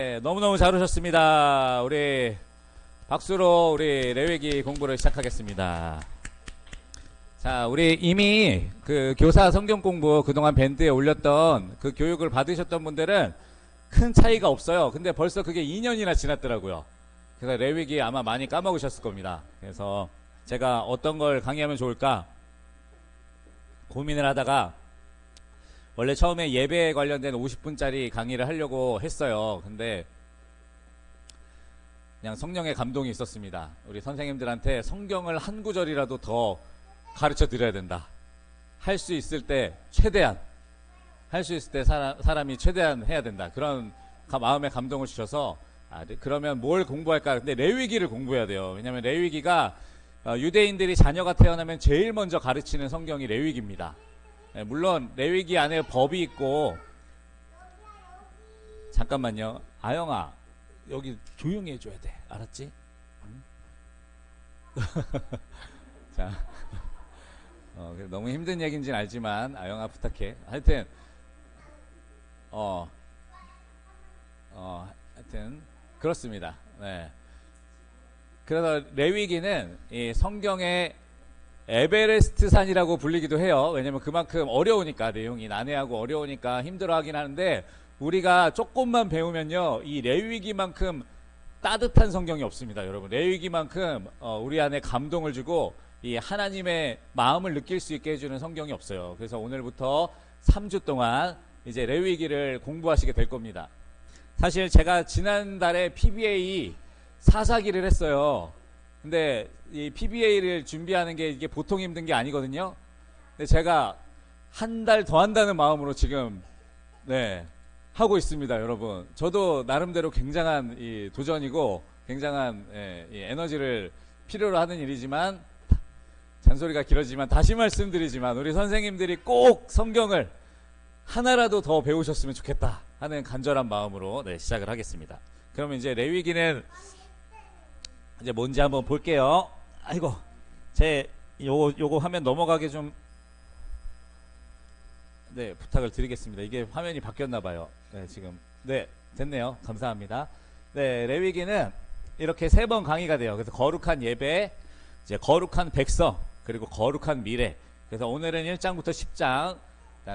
네, 너무너무 잘 오셨습니다. 우리 박수로 우리 레위기 공부를 시작하겠습니다. 자, 우리 이미 그 교사 성경 공부 그동안 밴드에 올렸던 그 교육을 받으셨던 분들은 큰 차이가 없어요. 근데 벌써 그게 2년이나 지났더라고요. 그래서 레위기 아마 많이 까먹으셨을 겁니다. 그래서 제가 어떤 걸 강의하면 좋을까 고민을 하다가 원래 처음에 예배에 관련된 50분짜리 강의를 하려고 했어요. 근데 그냥 성령의 감동이 있었습니다. 우리 선생님들한테 성경을 한 구절이라도 더 가르쳐 드려야 된다. 할 수 있을 때 최대한, 할 수 있을 때 사람이 최대한 해야 된다. 그런 마음의 감동을 주셔서 그러면 뭘 공부할까? 근데 레위기를 공부해야 돼요. 왜냐하면 레위기가 유대인들이 자녀가 태어나면 제일 먼저 가르치는 성경이 레위기입니다. 물론 레위기 안에 법이 있고. 잠깐만요. 아영아, 여기 조용히 해줘야 돼. 알았지? 응? 자, 너무 힘든 얘기인지는 알지만 아영아 부탁해. 하여튼 하여튼 그렇습니다. 네. 그래서 레위기는 이 성경의 에베레스트 산이라고 불리기도 해요. 왜냐면 그만큼 어려우니까, 내용이 난해하고 어려우니까 힘들어하긴 하는데, 우리가 조금만 배우면요 이 레위기만큼 따뜻한 성경이 없습니다. 여러분, 레위기만큼 우리 안에 감동을 주고 이 하나님의 마음을 느낄 수 있게 해주는 성경이 없어요. 그래서 오늘부터 3주 동안 이제 레위기를 공부하시게 될 겁니다. 사실 제가 지난달에 PBA 사사기를 했어요. 근데 이 PBA를 준비하는 게 이게 보통 힘든 게 아니거든요. 근데 제가 한 달 더 한다는 마음으로 지금 하고 있습니다, 여러분. 저도 나름대로 굉장한 이 도전이고 굉장한 이 에너지를 필요로 하는 일이지만, 잔소리가 길어지만 다시 말씀드리지만 우리 선생님들이 꼭 성경을 하나라도 더 배우셨으면 좋겠다 하는 간절한 마음으로 시작을 하겠습니다. 그러면 이제 레위기는 이제 뭔지 한번 볼게요. 아이고, 요거 화면 넘어가게 좀 부탁을 드리겠습니다. 이게 화면이 바뀌었나봐요. 지금 됐네요. 감사합니다. 레위기는 이렇게 3번 강의가 돼요. 그래서 거룩한 예배, 이제 거룩한 백성, 그리고 거룩한 미래. 그래서 오늘은 1장부터 10장,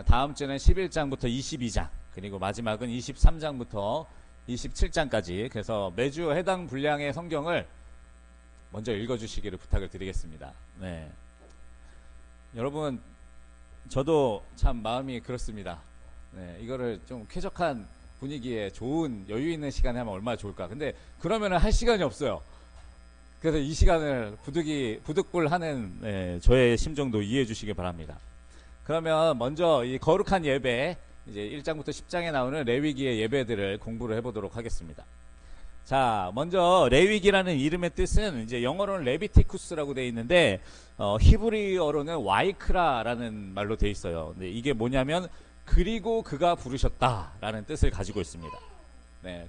다음 주는 11장부터 22장, 그리고 마지막은 23장부터 27장까지. 그래서 매주 해당 분량의 성경을 먼저 읽어주시기를 부탁을 드리겠습니다. 여러분, 저도 참 마음이 그렇습니다. 이거를 좀 쾌적한 분위기에 좋은 여유 있는 시간에 하면 얼마나 좋을까. 근데 그러면은 할 시간이 없어요. 그래서 이 시간을 부득불하는 저의 심정도 이해해 주시기 바랍니다. 그러면 먼저 이 거룩한 예배, 이제 1장부터 10장에 나오는 레위기의 예배들을 공부를 해보도록 하겠습니다. 자, 먼저 레위기라는 이름의 뜻은 이제 영어로는 레비티쿠스라고 되어 있는데 히브리어로는 와이크라라는 말로 되어 있어요. 근데 이게 뭐냐면 그리고 그가 부르셨다라는 뜻을 가지고 있습니다.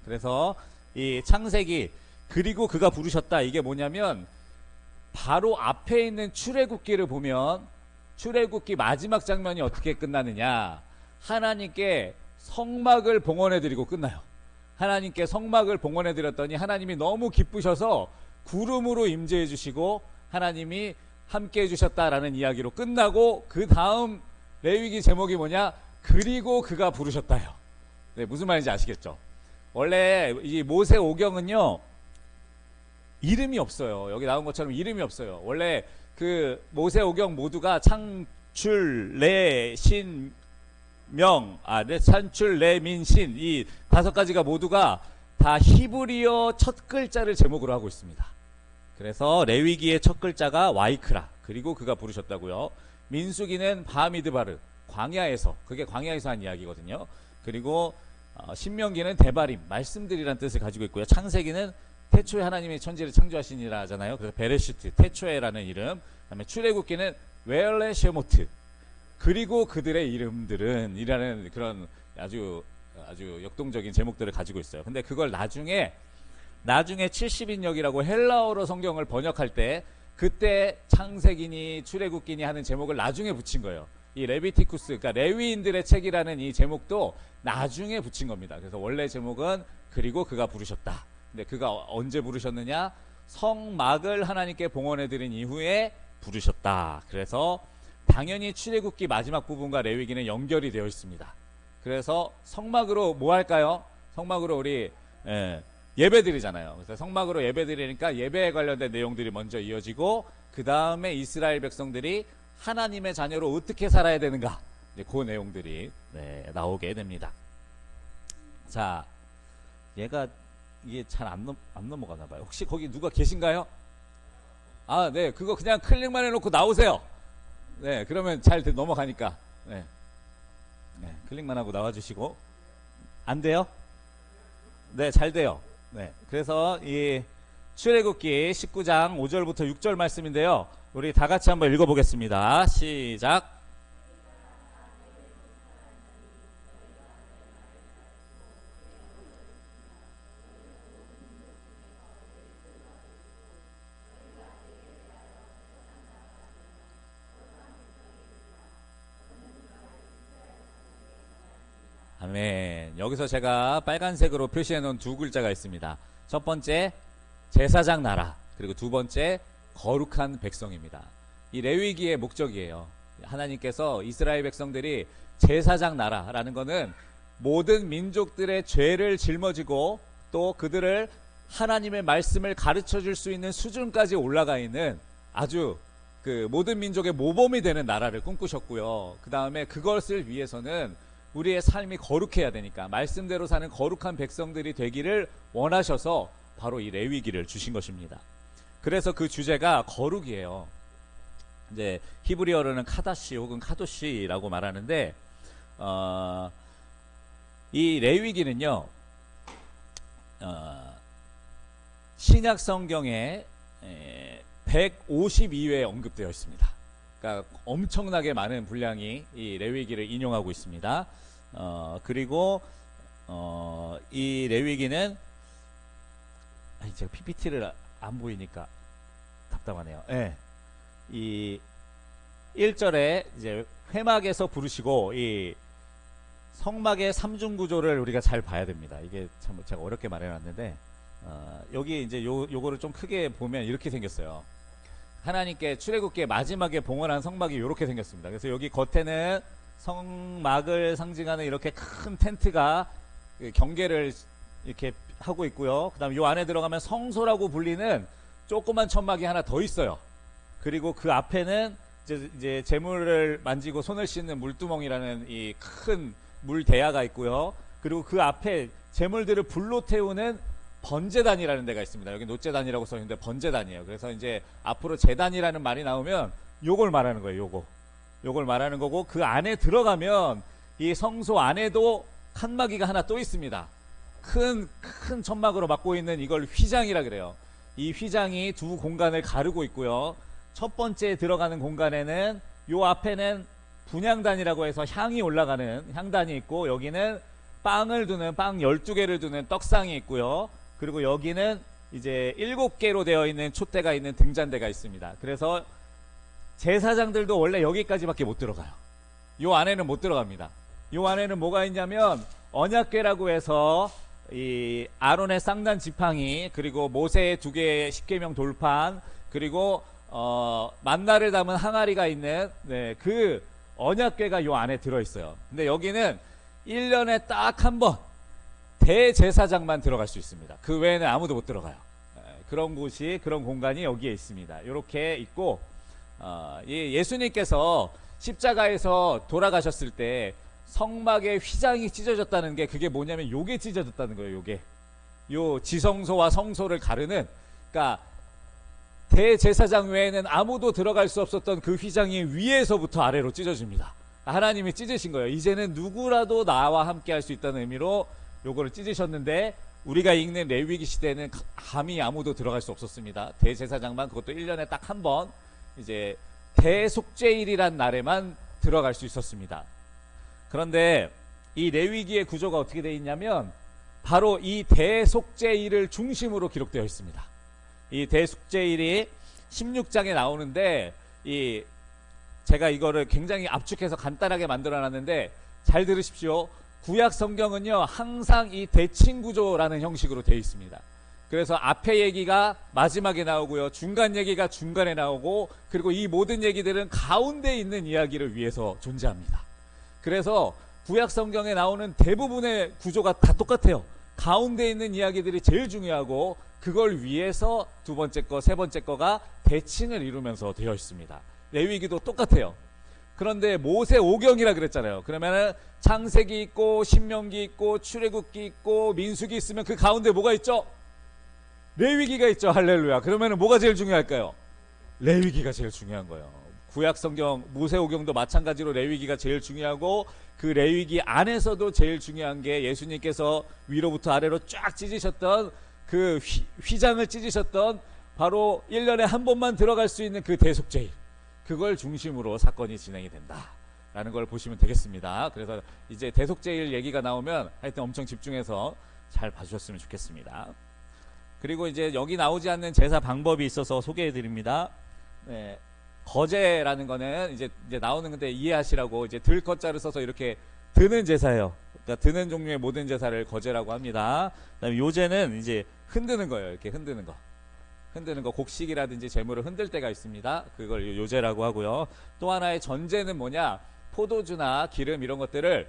그래서 이 창세기 그리고 그가 부르셨다, 이게 뭐냐면 바로 앞에 있는 출애굽기를 보면 출애굽기 마지막 장면이 어떻게 끝나느냐, 하나님께 성막을 봉헌해 드리고 끝나요. 하나님께 성막을 봉헌해 드렸더니 하나님이 너무 기쁘셔서 구름으로 임재해 주시고 하나님이 함께 해 주셨다라는 이야기로 끝나고, 그 다음 레위기 제목이 뭐냐, 그리고 그가 부르셨다요. 무슨 말인지 아시겠죠? 원래 이 모세 오경은요 이름이 없어요. 여기 나온 것처럼 이름이 없어요. 원래 그 모세 오경 모두가 창출 레신 명, 산출, 레, 민, 신, 이 5가지가 모두가 다 히브리어 첫 글자를 제목으로 하고 있습니다. 그래서 레위기의 첫 글자가 와이크라, 그리고 그가 부르셨다고요. 민수기는 바미드바르, 광야에서, 그게 광야에서 한 이야기거든요. 그리고 신명기는 데바림, 말씀들이란 뜻을 가지고 있고요. 창세기는 태초에 하나님이 천지를 창조하시니라 하잖아요. 그래서 베레시트, 태초에라는 이름. 그다음에 출애굽기는 웨얼레 쉐모트, 그리고 그들의 이름들은 이라는 그런 아주 역동적인 제목들을 가지고 있어요. 근데 그걸 나중에 70인역이라고 헬라어로 성경을 번역할 때, 그때 창세기니 출애굽기니 하는 제목을 나중에 붙인 거예요. 이 레비티쿠스, 그러니까 레위인들의 책이라는 이 제목도 나중에 붙인 겁니다. 그래서 원래 제목은 그리고 그가 부르셨다. 근데 그가 언제 부르셨느냐? 성막을 하나님께 봉헌해 드린 이후에 부르셨다. 그래서 당연히 출애굽기 마지막 부분과 레위기는 연결이 되어 있습니다. 그래서 성막으로 뭐 할까요? 성막으로 우리 예배 드리잖아요. 그래서 성막으로 예배 드리니까 예배에 관련된 내용들이 먼저 이어지고 그 다음에 이스라엘 백성들이 하나님의 자녀로 어떻게 살아야 되는가, 그 내용들이 나오게 됩니다. 자, 얘가 이게 잘 안 넘어가나 봐요. 혹시 거기 누가 계신가요? 아, 네, 그거 그냥 클릭만 해놓고 나오세요. 네, 그러면 잘 넘어가니까. 네, 클릭만 하고 나와주시고. 안 돼요? 네, 잘 돼요. 네, 그래서 이 출애굽기 19장 5절부터 6절 말씀인데요. 우리 다 같이 한번 읽어보겠습니다. 시작. 아멘. 여기서 제가 빨간색으로 표시해 놓은 두 글자가 있습니다. 첫 번째 제사장 나라, 그리고 두 번째 거룩한 백성입니다. 이 레위기의 목적이에요. 하나님께서 이스라엘 백성들이 제사장 나라라는 것은 모든 민족들의 죄를 짊어지고 또 그들을 하나님의 말씀을 가르쳐 줄 수 있는 수준까지 올라가 있는 아주 그 모든 민족의 모범이 되는 나라를 꿈꾸셨고요. 그 다음에 그것을 위해서는 우리의 삶이 거룩해야 되니까 말씀대로 사는 거룩한 백성들이 되기를 원하셔서 바로 이 레위기를 주신 것입니다. 그래서 그 주제가 거룩이에요. 이제 히브리어로는 카다시 혹은 카도시라고 말하는데 이 레위기는요 신약 성경에 152회 언급되어 있습니다. 그러니까 엄청나게 많은 분량이 이 레위기를 인용하고 있습니다. 그리고 이 레위기는 제가 PPT를 안 보이니까 답답하네요. 네. 이 1절에 이제 회막에서 부르시고 이 성막의 삼중 구조를 우리가 잘 봐야 됩니다. 이게 참 제가 어렵게 말해놨는데 여기 이제 요거를 좀 크게 보면 이렇게 생겼어요. 하나님께 출애굽기의 마지막에 봉헌한 성막이 이렇게 생겼습니다. 그래서 여기 겉에는 성막을 상징하는 이렇게 큰 텐트가 경계를 이렇게 하고 있고요. 그 다음에 요 안에 들어가면 성소라고 불리는 조그만 천막이 하나 더 있어요. 그리고 그 앞에는 이제 재물을 만지고 손을 씻는 물두멍이라는 이 큰 물대야가 있고요. 그리고 그 앞에 재물들을 불로 태우는 번제단이라는 데가 있습니다. 여기 노제단이라고 써있는데 번제단이에요. 그래서 이제 앞으로 제단이라는 말이 나오면 요걸 말하는 거예요. 요걸 말하는 거고, 그 안에 들어가면 이 성소 안에도 칸막이가 하나 또 있습니다. 큰 천막으로 막고 있는 이걸 휘장이라 그래요. 이 휘장이 두 공간을 가르고 있고요. 첫 번째 들어가는 공간에는 요 앞에는 분향단이라고 해서 향이 올라가는 향단이 있고, 여기는 빵을 두는 빵 12개를 두는 떡상이 있고요. 그리고 여기는 이제 7개로 되어 있는 촛대가 있는 등잔대가 있습니다. 그래서 제사장들도 원래 여기까지밖에 못 들어가요. 요 안에는 못 들어갑니다. 요 안에는 뭐가 있냐면 언약궤라고 해서 이 아론의 쌍난 지팡이, 그리고 모세의 2개의 십계명 돌판, 그리고 만나를 담은 항아리가 있는 그 언약궤가 요 안에 들어있어요. 근데 여기는 1년에 딱 한 번 대제사장만 들어갈 수 있습니다. 그 외에는 아무도 못 들어가요. 그런 곳이, 그런 공간이 여기에 있습니다. 이렇게 있고, 예수님께서 십자가에서 돌아가셨을 때 성막의 휘장이 찢어졌다는 게, 그게 뭐냐면 요게 찢어졌다는 거예요. 요 지성소와 성소를 가르는, 그러니까 대제사장 외에는 아무도 들어갈 수 없었던 그 휘장이 위에서부터 아래로 찢어집니다. 하나님이 찢으신 거예요. 이제는 누구라도 나와 함께 할 수 있다는 의미로 요거를 찢으셨는데, 우리가 읽는 레위기 시대에는 감히 아무도 들어갈 수 없었습니다. 대제사장만, 그것도 1년에 딱 한 번 이제 대속죄일이란 날에만 들어갈 수 있었습니다. 그런데 이 레위기의 구조가 어떻게 되어 있냐면 바로 이 대속죄일을 중심으로 기록되어 있습니다. 이 대속죄일이 16장에 나오는데, 이 제가 이거를 굉장히 압축해서 간단하게 만들어 놨는데 잘 들으십시오. 구약 성경은요 항상 이 대칭 구조라는 형식으로 되어 있습니다. 그래서 앞에 얘기가 마지막에 나오고요, 중간 얘기가 중간에 나오고, 그리고 이 모든 얘기들은 가운데 있는 이야기를 위해서 존재합니다. 그래서 구약 성경에 나오는 대부분의 구조가 다 똑같아요. 가운데 있는 이야기들이 제일 중요하고, 그걸 위해서 두 번째 거, 세 번째 거가 대칭을 이루면서 되어 있습니다. 레위기도 똑같아요. 그런데 모세오경이라 그랬잖아요. 그러면은 창세기 있고 신명기 있고 출애굽기 있고 민수기 있으면 그 가운데 뭐가 있죠? 레위기가 있죠. 할렐루야. 그러면은 뭐가 제일 중요할까요? 레위기가 제일 중요한 거예요. 구약 성경 모세오경도 마찬가지로 레위기가 제일 중요하고, 그 레위기 안에서도 제일 중요한 게 예수님께서 위로부터 아래로 쫙 찢으셨던 그 휘장을 찢으셨던 바로 1년에 한 번만 들어갈 수 있는 그 대속죄일, 그걸 중심으로 사건이 진행이 된다라는 걸 보시면 되겠습니다. 그래서 이제 대속죄일 얘기가 나오면 하여튼 엄청 집중해서 잘 봐주셨으면 좋겠습니다. 그리고 이제 여기 나오지 않는 제사 방법이 있어서 소개해 드립니다. 네, 거제라는 거는 이제 나오는 건데 이해하시라고 이제 들거자를 써서 이렇게 드는 제사예요. 그러니까 드는 종류의 모든 제사를 거제라고 합니다. 그다음에 요제는 이제 흔드는 거예요. 이렇게 흔드는 거. 흔드는 거, 곡식이라든지 재물을 흔들 때가 있습니다. 그걸 요제라고 하고요. 또 하나의 전제는 뭐냐? 포도주나 기름 이런 것들을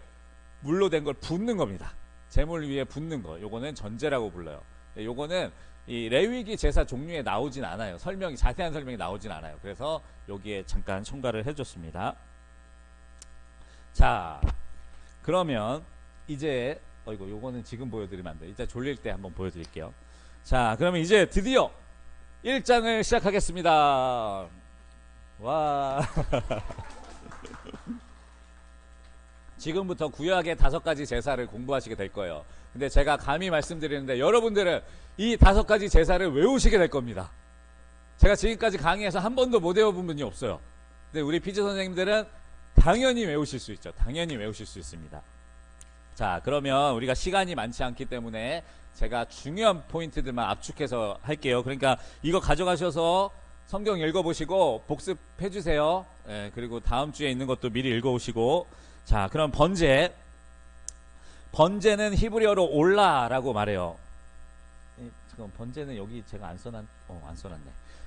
물로 된 걸 붓는 겁니다. 재물 위에 붓는 거. 요거는 전제라고 불러요. 요거는 이 레위기 제사 종류에 나오진 않아요. 자세한 설명이 나오진 않아요. 그래서 여기에 잠깐 첨가를 해줬습니다. 자, 그러면 이제 요거는 지금 보여드리면 안 돼. 이제 졸릴 때 한번 보여드릴게요. 자, 그러면 이제 드디어 1장을 시작하겠습니다. 와. 지금부터 구약의 5가지 제사를 공부하시게 될 거예요. 근데 제가 감히 말씀드리는데 여러분들은 이 5가지 제사를 외우시게 될 겁니다. 제가 지금까지 강의해서 한 번도 못 외워본 분이 없어요. 근데 우리 피지 선생님들은 당연히 외우실 수 있죠. 당연히 외우실 수 있습니다. 자, 그러면 우리가 시간이 많지 않기 때문에 제가 중요한 포인트들만 압축해서 할게요. 그러니까 이거 가져가셔서 성경 읽어보시고 복습해주세요. 예, 그리고 다음 주에 있는 것도 미리 읽어오시고. 자, 그럼 번제는 히브리어로 올라라고 말해요. 지금 번제는 여기 제가 안 써놨네.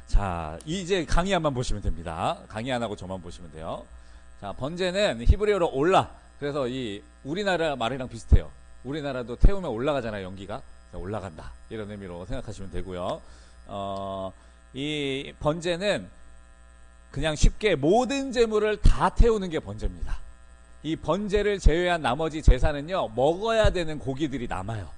자, 이제 강의 한번 보시면 됩니다. 강의 안 하고 저만 보시면 돼요. 자, 번제는 히브리어로 올라. 그래서 이 우리나라 말이랑 비슷해요. 우리나라도 태우면 올라가잖아요, 연기가. 올라간다, 이런 의미로 생각하시면 되고요. 이 번제는 그냥 쉽게 모든 재물을 다 태우는 게 번제입니다. 이 번제를 제외한 나머지 제사는요, 먹어야 되는 고기들이 남아요.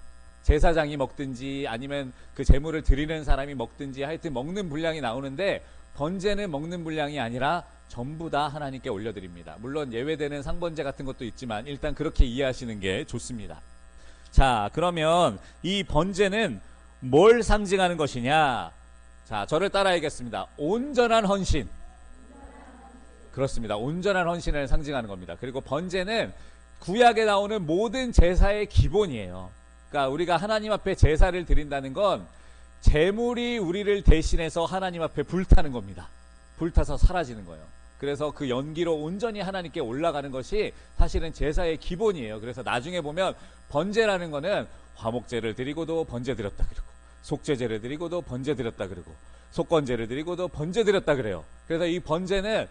제사장이 먹든지 아니면 그 재물을 드리는 사람이 먹든지 하여튼 먹는 분량이 나오는데, 번제는 먹는 분량이 아니라 전부 다 하나님께 올려드립니다. 물론 예외되는 상번제 같은 것도 있지만 일단 그렇게 이해하시는 게 좋습니다. 자, 그러면 이 번제는 뭘 상징하는 것이냐? 자, 저를 따라하겠습니다. 온전한 헌신. 그렇습니다. 온전한 헌신을 상징하는 겁니다. 그리고 번제는 구약에 나오는 모든 제사의 기본이에요. 그러니까 우리가 하나님 앞에 제사를 드린다는 건 재물이 우리를 대신해서 하나님 앞에 불타는 겁니다. 불타서 사라지는 거예요. 그래서 그 연기로 온전히 하나님께 올라가는 것이 사실은 제사의 기본이에요. 그래서 나중에 보면 번제라는 거는 화목제를 드리고도 번제 드렸다 그러고, 속죄제를 드리고도 번제 드렸다 그러고, 속건제를 드리고도 번제 드렸다 그래요. 그래서 이 번제는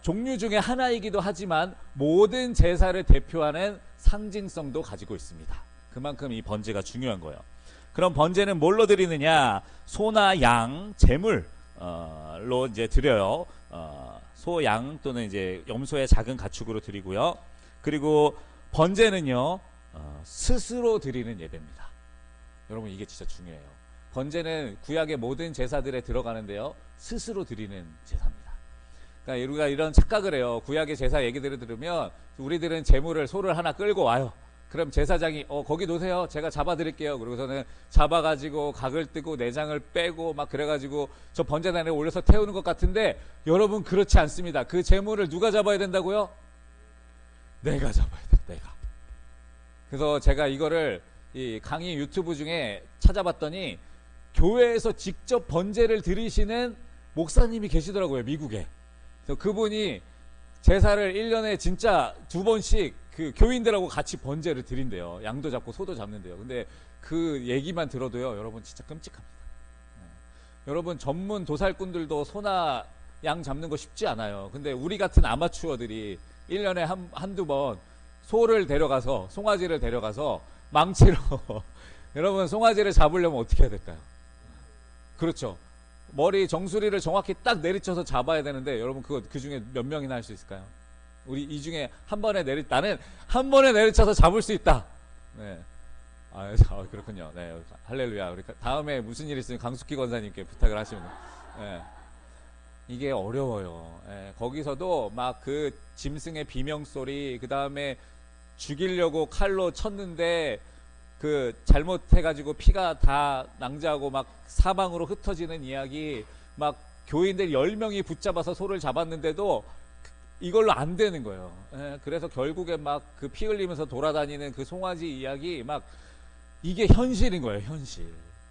종류 중에 하나이기도 하지만 모든 제사를 대표하는 상징성도 가지고 있습니다. 그만큼 이 번제가 중요한 거예요. 그럼 번제는 뭘로 드리느냐? 소나 양, 재물로 이제 드려요. 소, 양 또는 이제 염소의 작은 가축으로 드리고요. 그리고 번제는요, 스스로 드리는 예배입니다. 여러분, 이게 진짜 중요해요. 번제는 구약의 모든 제사들에 들어가는데요, 스스로 드리는 제사입니다. 그러니까 우리가 이런 착각을 해요. 구약의 제사 얘기들을 들으면 우리들은 재물을, 소를 하나 끌고 와요. 그럼 제사장이 거기 놓으세요, 제가 잡아드릴게요. 그러고서는 잡아가지고 각을 뜨고 내장을 빼고 막 그래가지고 저 번제단에 올려서 태우는 것 같은데, 여러분 그렇지 않습니다. 그 재물을 누가 잡아야 된다고요? 내가 잡아야 돼, 내가. 그래서 제가 이거를 이 강의 유튜브 중에 찾아봤더니 교회에서 직접 번제를 드리시는 목사님이 계시더라고요, 미국에. 그래서 그분이 제사를 1년에 진짜 2번씩 그 교인들하고 같이 번제를 드린대요. 양도 잡고 소도 잡는데요. 근데 그 얘기만 들어도요, 여러분 진짜 끔찍합니다. 여러분 전문 도살꾼들도 소나 양 잡는 거 쉽지 않아요. 근데 우리 같은 아마추어들이 1년에 한두 번 소를 데려가서, 송아지를 데려가서 망치로 여러분 송아지를 잡으려면 어떻게 해야 될까요? 그렇죠. 머리 정수리를 정확히 딱 내리쳐서 잡아야 되는데, 여러분 그거 그 중에 몇 명이나 할 수 있을까요? 우리 이 중에 나는 한 번에 내리쳐서 잡을 수 있다. 네. 그렇군요. 네, 할렐루야. 우리 다음에 무슨 일 있으면 강숙기 권사님께 부탁을 하시면 돼요. 네. 이게 어려워요. 네. 거기서도 막 그 짐승의 비명소리, 그 다음에 죽이려고 칼로 쳤는데 그 잘못해가지고 피가 다 낭자하고 막 사방으로 흩어지는 이야기, 막 교인들 10명이 붙잡아서 소를 잡았는데도 이걸로 안 되는 거예요. 예, 그래서 결국에 막 그 피 흘리면서 돌아다니는 그 송아지 이야기, 막 이게 현실인 거예요, 현실.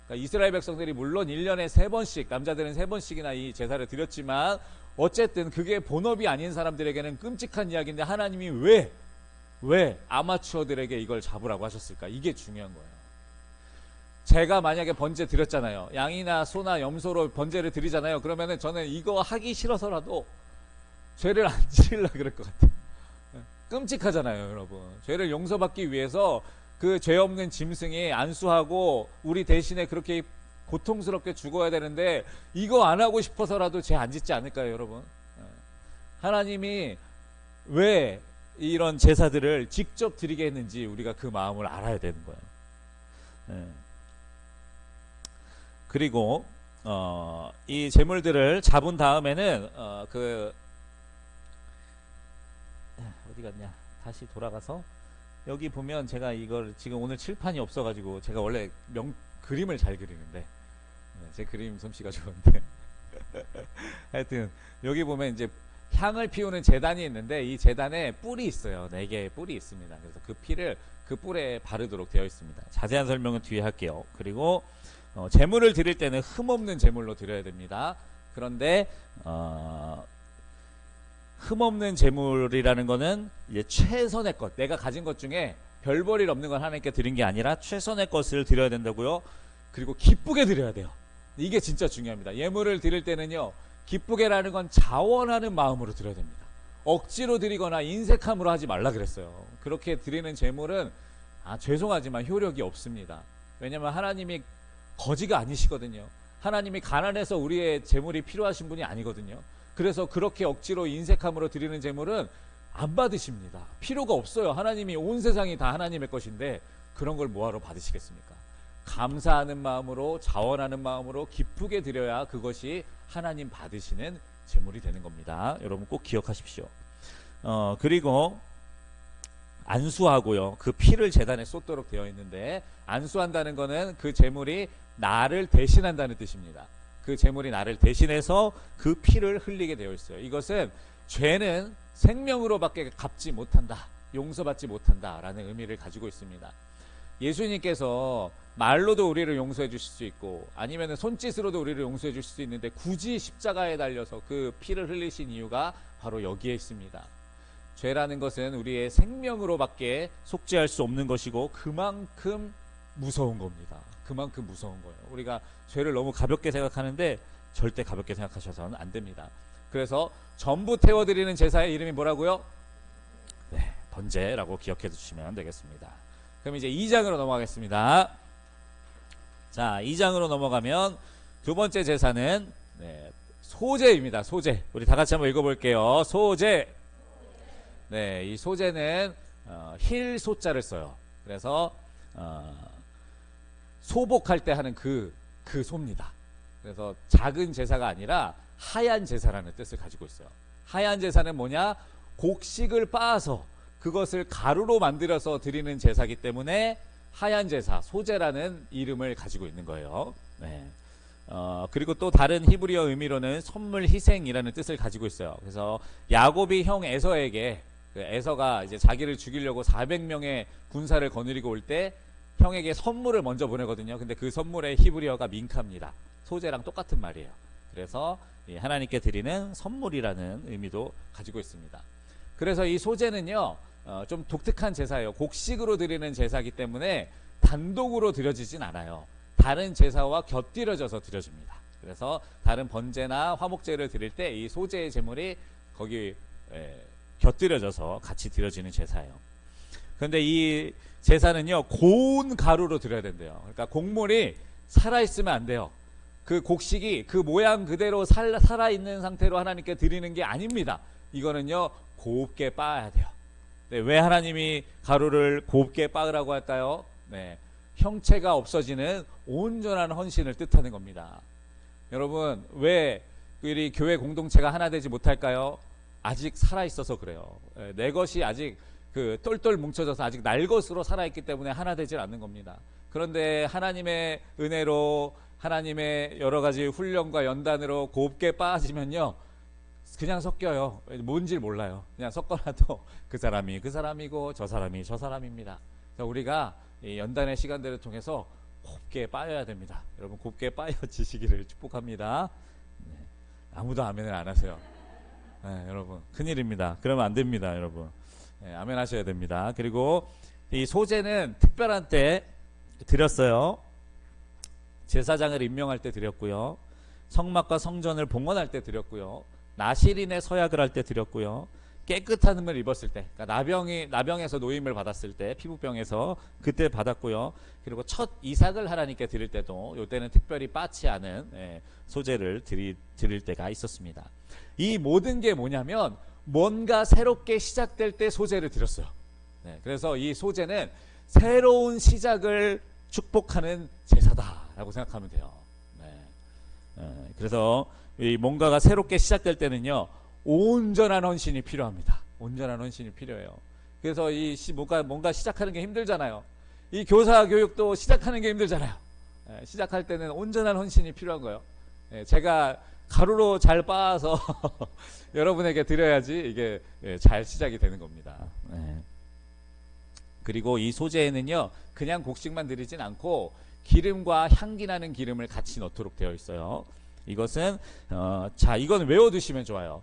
그러니까 이스라엘 백성들이 물론 1년에 3번씩, 남자들은 3번씩이나 이 제사를 드렸지만 어쨌든 그게 본업이 아닌 사람들에게는 끔찍한 이야기인데, 하나님이 왜 아마추어들에게 이걸 잡으라고 하셨을까? 이게 중요한 거예요. 제가 만약에 번제 드렸잖아요. 양이나 소나 염소로 번제를 드리잖아요. 그러면은 저는 이거 하기 싫어서라도 죄를 안 지으려고 그럴 것 같아요. 끔찍하잖아요, 여러분. 죄를 용서받기 위해서 그 죄 없는 짐승이 안수하고 우리 대신에 그렇게 고통스럽게 죽어야 되는데, 이거 안 하고 싶어서라도 죄 안 짓지 않을까요, 여러분? 하나님이 왜 이런 제사들을 직접 드리게 했는지 우리가 그 마음을 알아야 되는 거예요. 그리고 이 제물들을 잡은 다음에는 어디 갔냐, 다시 돌아가서 여기 보면, 제가 이걸 지금 오늘 칠판이 없어가지고, 제가 원래 그림을 잘 그리는데, 제 그림 솜씨가 좋은데 하여튼 여기 보면 이제 향을 피우는 제단이 있는데, 이 제단에 뿔이 있어요. 4개의 뿔이 있습니다. 그래서 그 피를 그 뿔에 바르도록 되어 있습니다. 자세한 설명은 뒤에 할게요. 그리고 제물을 드릴 때는 흠없는 제물로 드려야 됩니다. 그런데 흠없는 제물이라는 거는 이제 최선의 것, 내가 가진 것 중에 별 볼 일 없는 걸 하나님께 드린 게 아니라 최선의 것을 드려야 된다고요. 그리고 기쁘게 드려야 돼요. 이게 진짜 중요합니다. 예물을 드릴 때는요, 기쁘게라는 건 자원하는 마음으로 드려야 됩니다. 억지로 드리거나 인색함으로 하지 말라 그랬어요. 그렇게 드리는 제물은 죄송하지만 효력이 없습니다. 왜냐하면 하나님이 거지가 아니시거든요. 하나님이 가난해서 우리의 제물이 필요하신 분이 아니거든요. 그래서 그렇게 억지로 인색함으로 드리는 제물은 안 받으십니다. 필요가 없어요. 하나님이, 온 세상이 다 하나님의 것인데 그런 걸 뭐하러 받으시겠습니까? 감사하는 마음으로, 자원하는 마음으로 기쁘게 드려야 그것이 하나님 받으시는 제물이 되는 겁니다. 여러분 꼭 기억하십시오. 그리고 안수하고요, 그 피를 제단에 쏟도록 되어 있는데, 안수한다는 거는 그 제물이 나를 대신한다는 뜻입니다. 그 제물이 나를 대신해서 그 피를 흘리게 되어 있어요. 이것은 죄는 생명으로밖에 갚지 못한다, 용서받지 못한다 라는 의미를 가지고 있습니다. 예수님께서 말로도 우리를 용서해 주실 수 있고, 아니면 손짓으로도 우리를 용서해 주실 수 있는데, 굳이 십자가에 달려서 그 피를 흘리신 이유가 바로 여기에 있습니다. 죄라는 것은 우리의 생명으로밖에 속죄할 수 없는 것이고, 그만큼 무서운 겁니다. 그만큼 무서운 거예요. 우리가 죄를 너무 가볍게 생각하는데 절대 가볍게 생각하셔서는 안 됩니다. 그래서 전부 태워드리는 제사의 이름이 뭐라고요? 네, 번제라고 기억해 주시면 되겠습니다. 그럼 이제 2장으로 넘어가겠습니다. 자, 2장으로 넘어가면 두 번째 제사는 소제입니다. 소제. 우리 다 같이 한번 읽어볼게요. 소제. 네, 이 소제는 힐 소자를 써요. 그래서 소복할 때 하는 그 소입니다. 그래서 작은 제사가 아니라 하얀 제사라는 뜻을 가지고 있어요. 하얀 제사는 뭐냐? 곡식을 빻아서 그것을 가루로 만들어서 드리는 제사이기 때문에 하얀 제사, 소제라는 이름을 가지고 있는 거예요. 네. 그리고 또 다른 히브리어 의미로는 선물 희생이라는 뜻을 가지고 있어요. 그래서 야곱이 형 에서에게, 에서가 이제 자기를 죽이려고 400명의 군사를 거느리고 올 때 형에게 선물을 먼저 보내거든요. 근데 그 선물의 히브리어가 민카입니다. 소제랑 똑같은 말이에요. 그래서 하나님께 드리는 선물이라는 의미도 가지고 있습니다. 그래서 이 소제는요, 좀 독특한 제사예요. 곡식으로 드리는 제사이기 때문에 단독으로 드려지진 않아요. 다른 제사와 곁들여져서 드려집니다. 그래서 다른 번제나 화목제를 드릴 때 이 소제의 제물이 거기 곁들여져서 같이 드려지는 제사예요. 그런데 이 제사는요, 고운 가루로 드려야 된대요. 그러니까 곡물이 살아있으면 안 돼요. 그 곡식이 그 모양 그대로 살아있는 상태로 하나님께 드리는 게 아닙니다. 이거는요, 곱게 빻아야 돼요. 네, 왜 하나님이 가루를 곱게 빻으라고 할까요? 네, 형체가 없어지는 온전한 헌신을 뜻하는 겁니다. 여러분, 왜 우리 교회 공동체가 하나 되지 못할까요? 아직 살아있어서 그래요. 내 것이 아직 그 똘똘 뭉쳐져서 아직 날 것으로 살아있기 때문에 하나 되질 않는 겁니다. 그런데 하나님의 은혜로 하나님의 여러 가지 훈련과 연단으로 곱게 빠지면요, 그냥 섞여요. 뭔지 몰라요. 그냥 섞어놔도 그 사람이 그 사람이고 저 사람이 저 사람입니다. 그래서 우리가 이 연단의 시간들을 통해서 곱게 빠져야 됩니다. 여러분, 곱게 빠져지시기를 축복합니다. 네. 아무도 아멘을 안 하세요. 네, 여러분, 큰일입니다. 그러면 안 됩니다, 여러분. 네, 아멘 하셔야 됩니다. 그리고 이 소제는 특별한 때 드렸어요. 제사장을 임명할 때 드렸고요. 성막과 성전을 봉헌할 때 드렸고요. 나실인의 서약을 할 때 드렸고요. 깨끗한 흠을 입었을 때, 그러니까 나병에서 노임을 받았을 때, 피부병에서 그때 받았고요. 그리고 첫 이삭을 하나님께 드릴 때도 이때는 특별히 빠지 않은 소제를 드릴 때가 있었습니다. 이 모든 게 뭐냐면 뭔가 새롭게 시작될 때 소제를 드렸어요. 네, 그래서 이 소제는 새로운 시작을 축복하는 제사다라고 생각하면 돼요. 네, 그래서 이 뭔가가 새롭게 시작될 때는요, 온전한 헌신이 필요합니다. 온전한 헌신이 필요해요. 그래서 이 뭔가 시작하는 게 힘들잖아요. 이 교사 교육도 시작하는 게 힘들잖아요. 시작할 때는 온전한 헌신이 필요한 거예요. 제가 가루로 잘 빻아서 여러분에게 드려야지 이게 잘 시작이 되는 겁니다. 그리고 이 소제에는요, 그냥 곡식만 드리진 않고 기름과 향기 나는 기름을 같이 넣도록 되어 있어요. 이것은 이건 외워두시면 좋아요.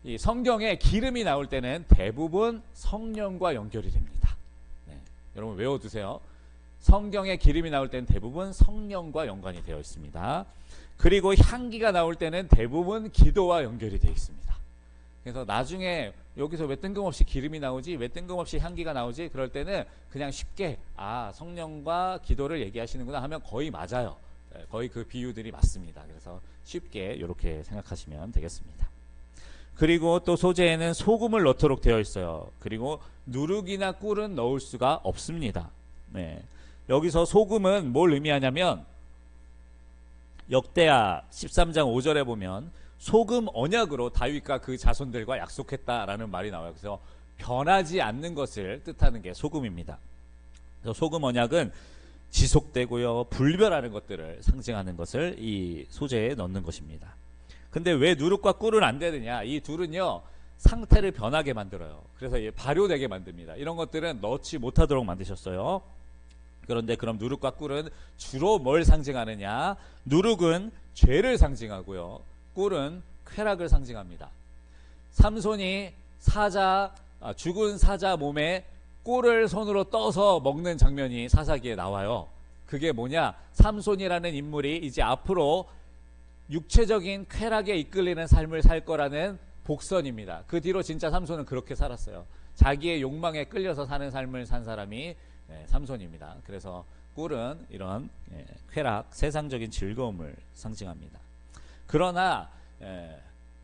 이 성경에 기름이 나올 때는 대부분 성령과 연결이 됩니다. 네, 여러분 외워두세요. 성경에 기름이 나올 때는 대부분 성령과 연관이 되어 있습니다. 그리고 향기가 나올 때는 대부분 기도와 연결이 되어 있습니다. 그래서 나중에 여기서 왜 뜬금없이 기름이 나오지, 왜 뜬금없이 향기가 나오지, 그럴 때는 그냥 쉽게 성령과 기도를 얘기하시는구나 하면 거의 맞아요. 거의 그 비유들이 맞습니다. 그래서 쉽게 이렇게 생각하시면 되겠습니다. 그리고 또 소제에는 소금을 넣도록 되어 있어요. 그리고 누룩이나 꿀은 넣을 수가 없습니다. 네. 여기서 소금은 뭘 의미하냐면 역대하 13장 5절에 보면 소금 언약으로 다윗과 그 자손들과 약속했다라는 말이 나와요. 그래서 변하지 않는 것을 뜻하는 게 소금입니다. 그래서 소금 언약은 지속되고요, 불변하는 것들을 상징하는 것을 이 소제에 넣는 것입니다. 근데 왜 누룩과 꿀은 안 되느냐? 이 둘은요, 상태를 변하게 만들어요. 그래서 발효되게 만듭니다. 이런 것들은 넣지 못하도록 만드셨어요. 그런데 그럼 누룩과 꿀은 주로 뭘 상징하느냐? 누룩은 죄를 상징하고요, 꿀은 쾌락을 상징합니다. 삼손이 죽은 사자 몸에 꿀을 손으로 떠서 먹는 장면이 사사기에 나와요. 그게 뭐냐? 삼손이라는 인물이 이제 앞으로 육체적인 쾌락에 이끌리는 삶을 살 거라는 복선입니다. 그 뒤로 진짜 삼손은 그렇게 살았어요. 자기의 욕망에 끌려서 사는 삶을 산 사람이 삼손입니다. 그래서 꿀은 이런 쾌락, 세상적인 즐거움을 상징합니다. 그러나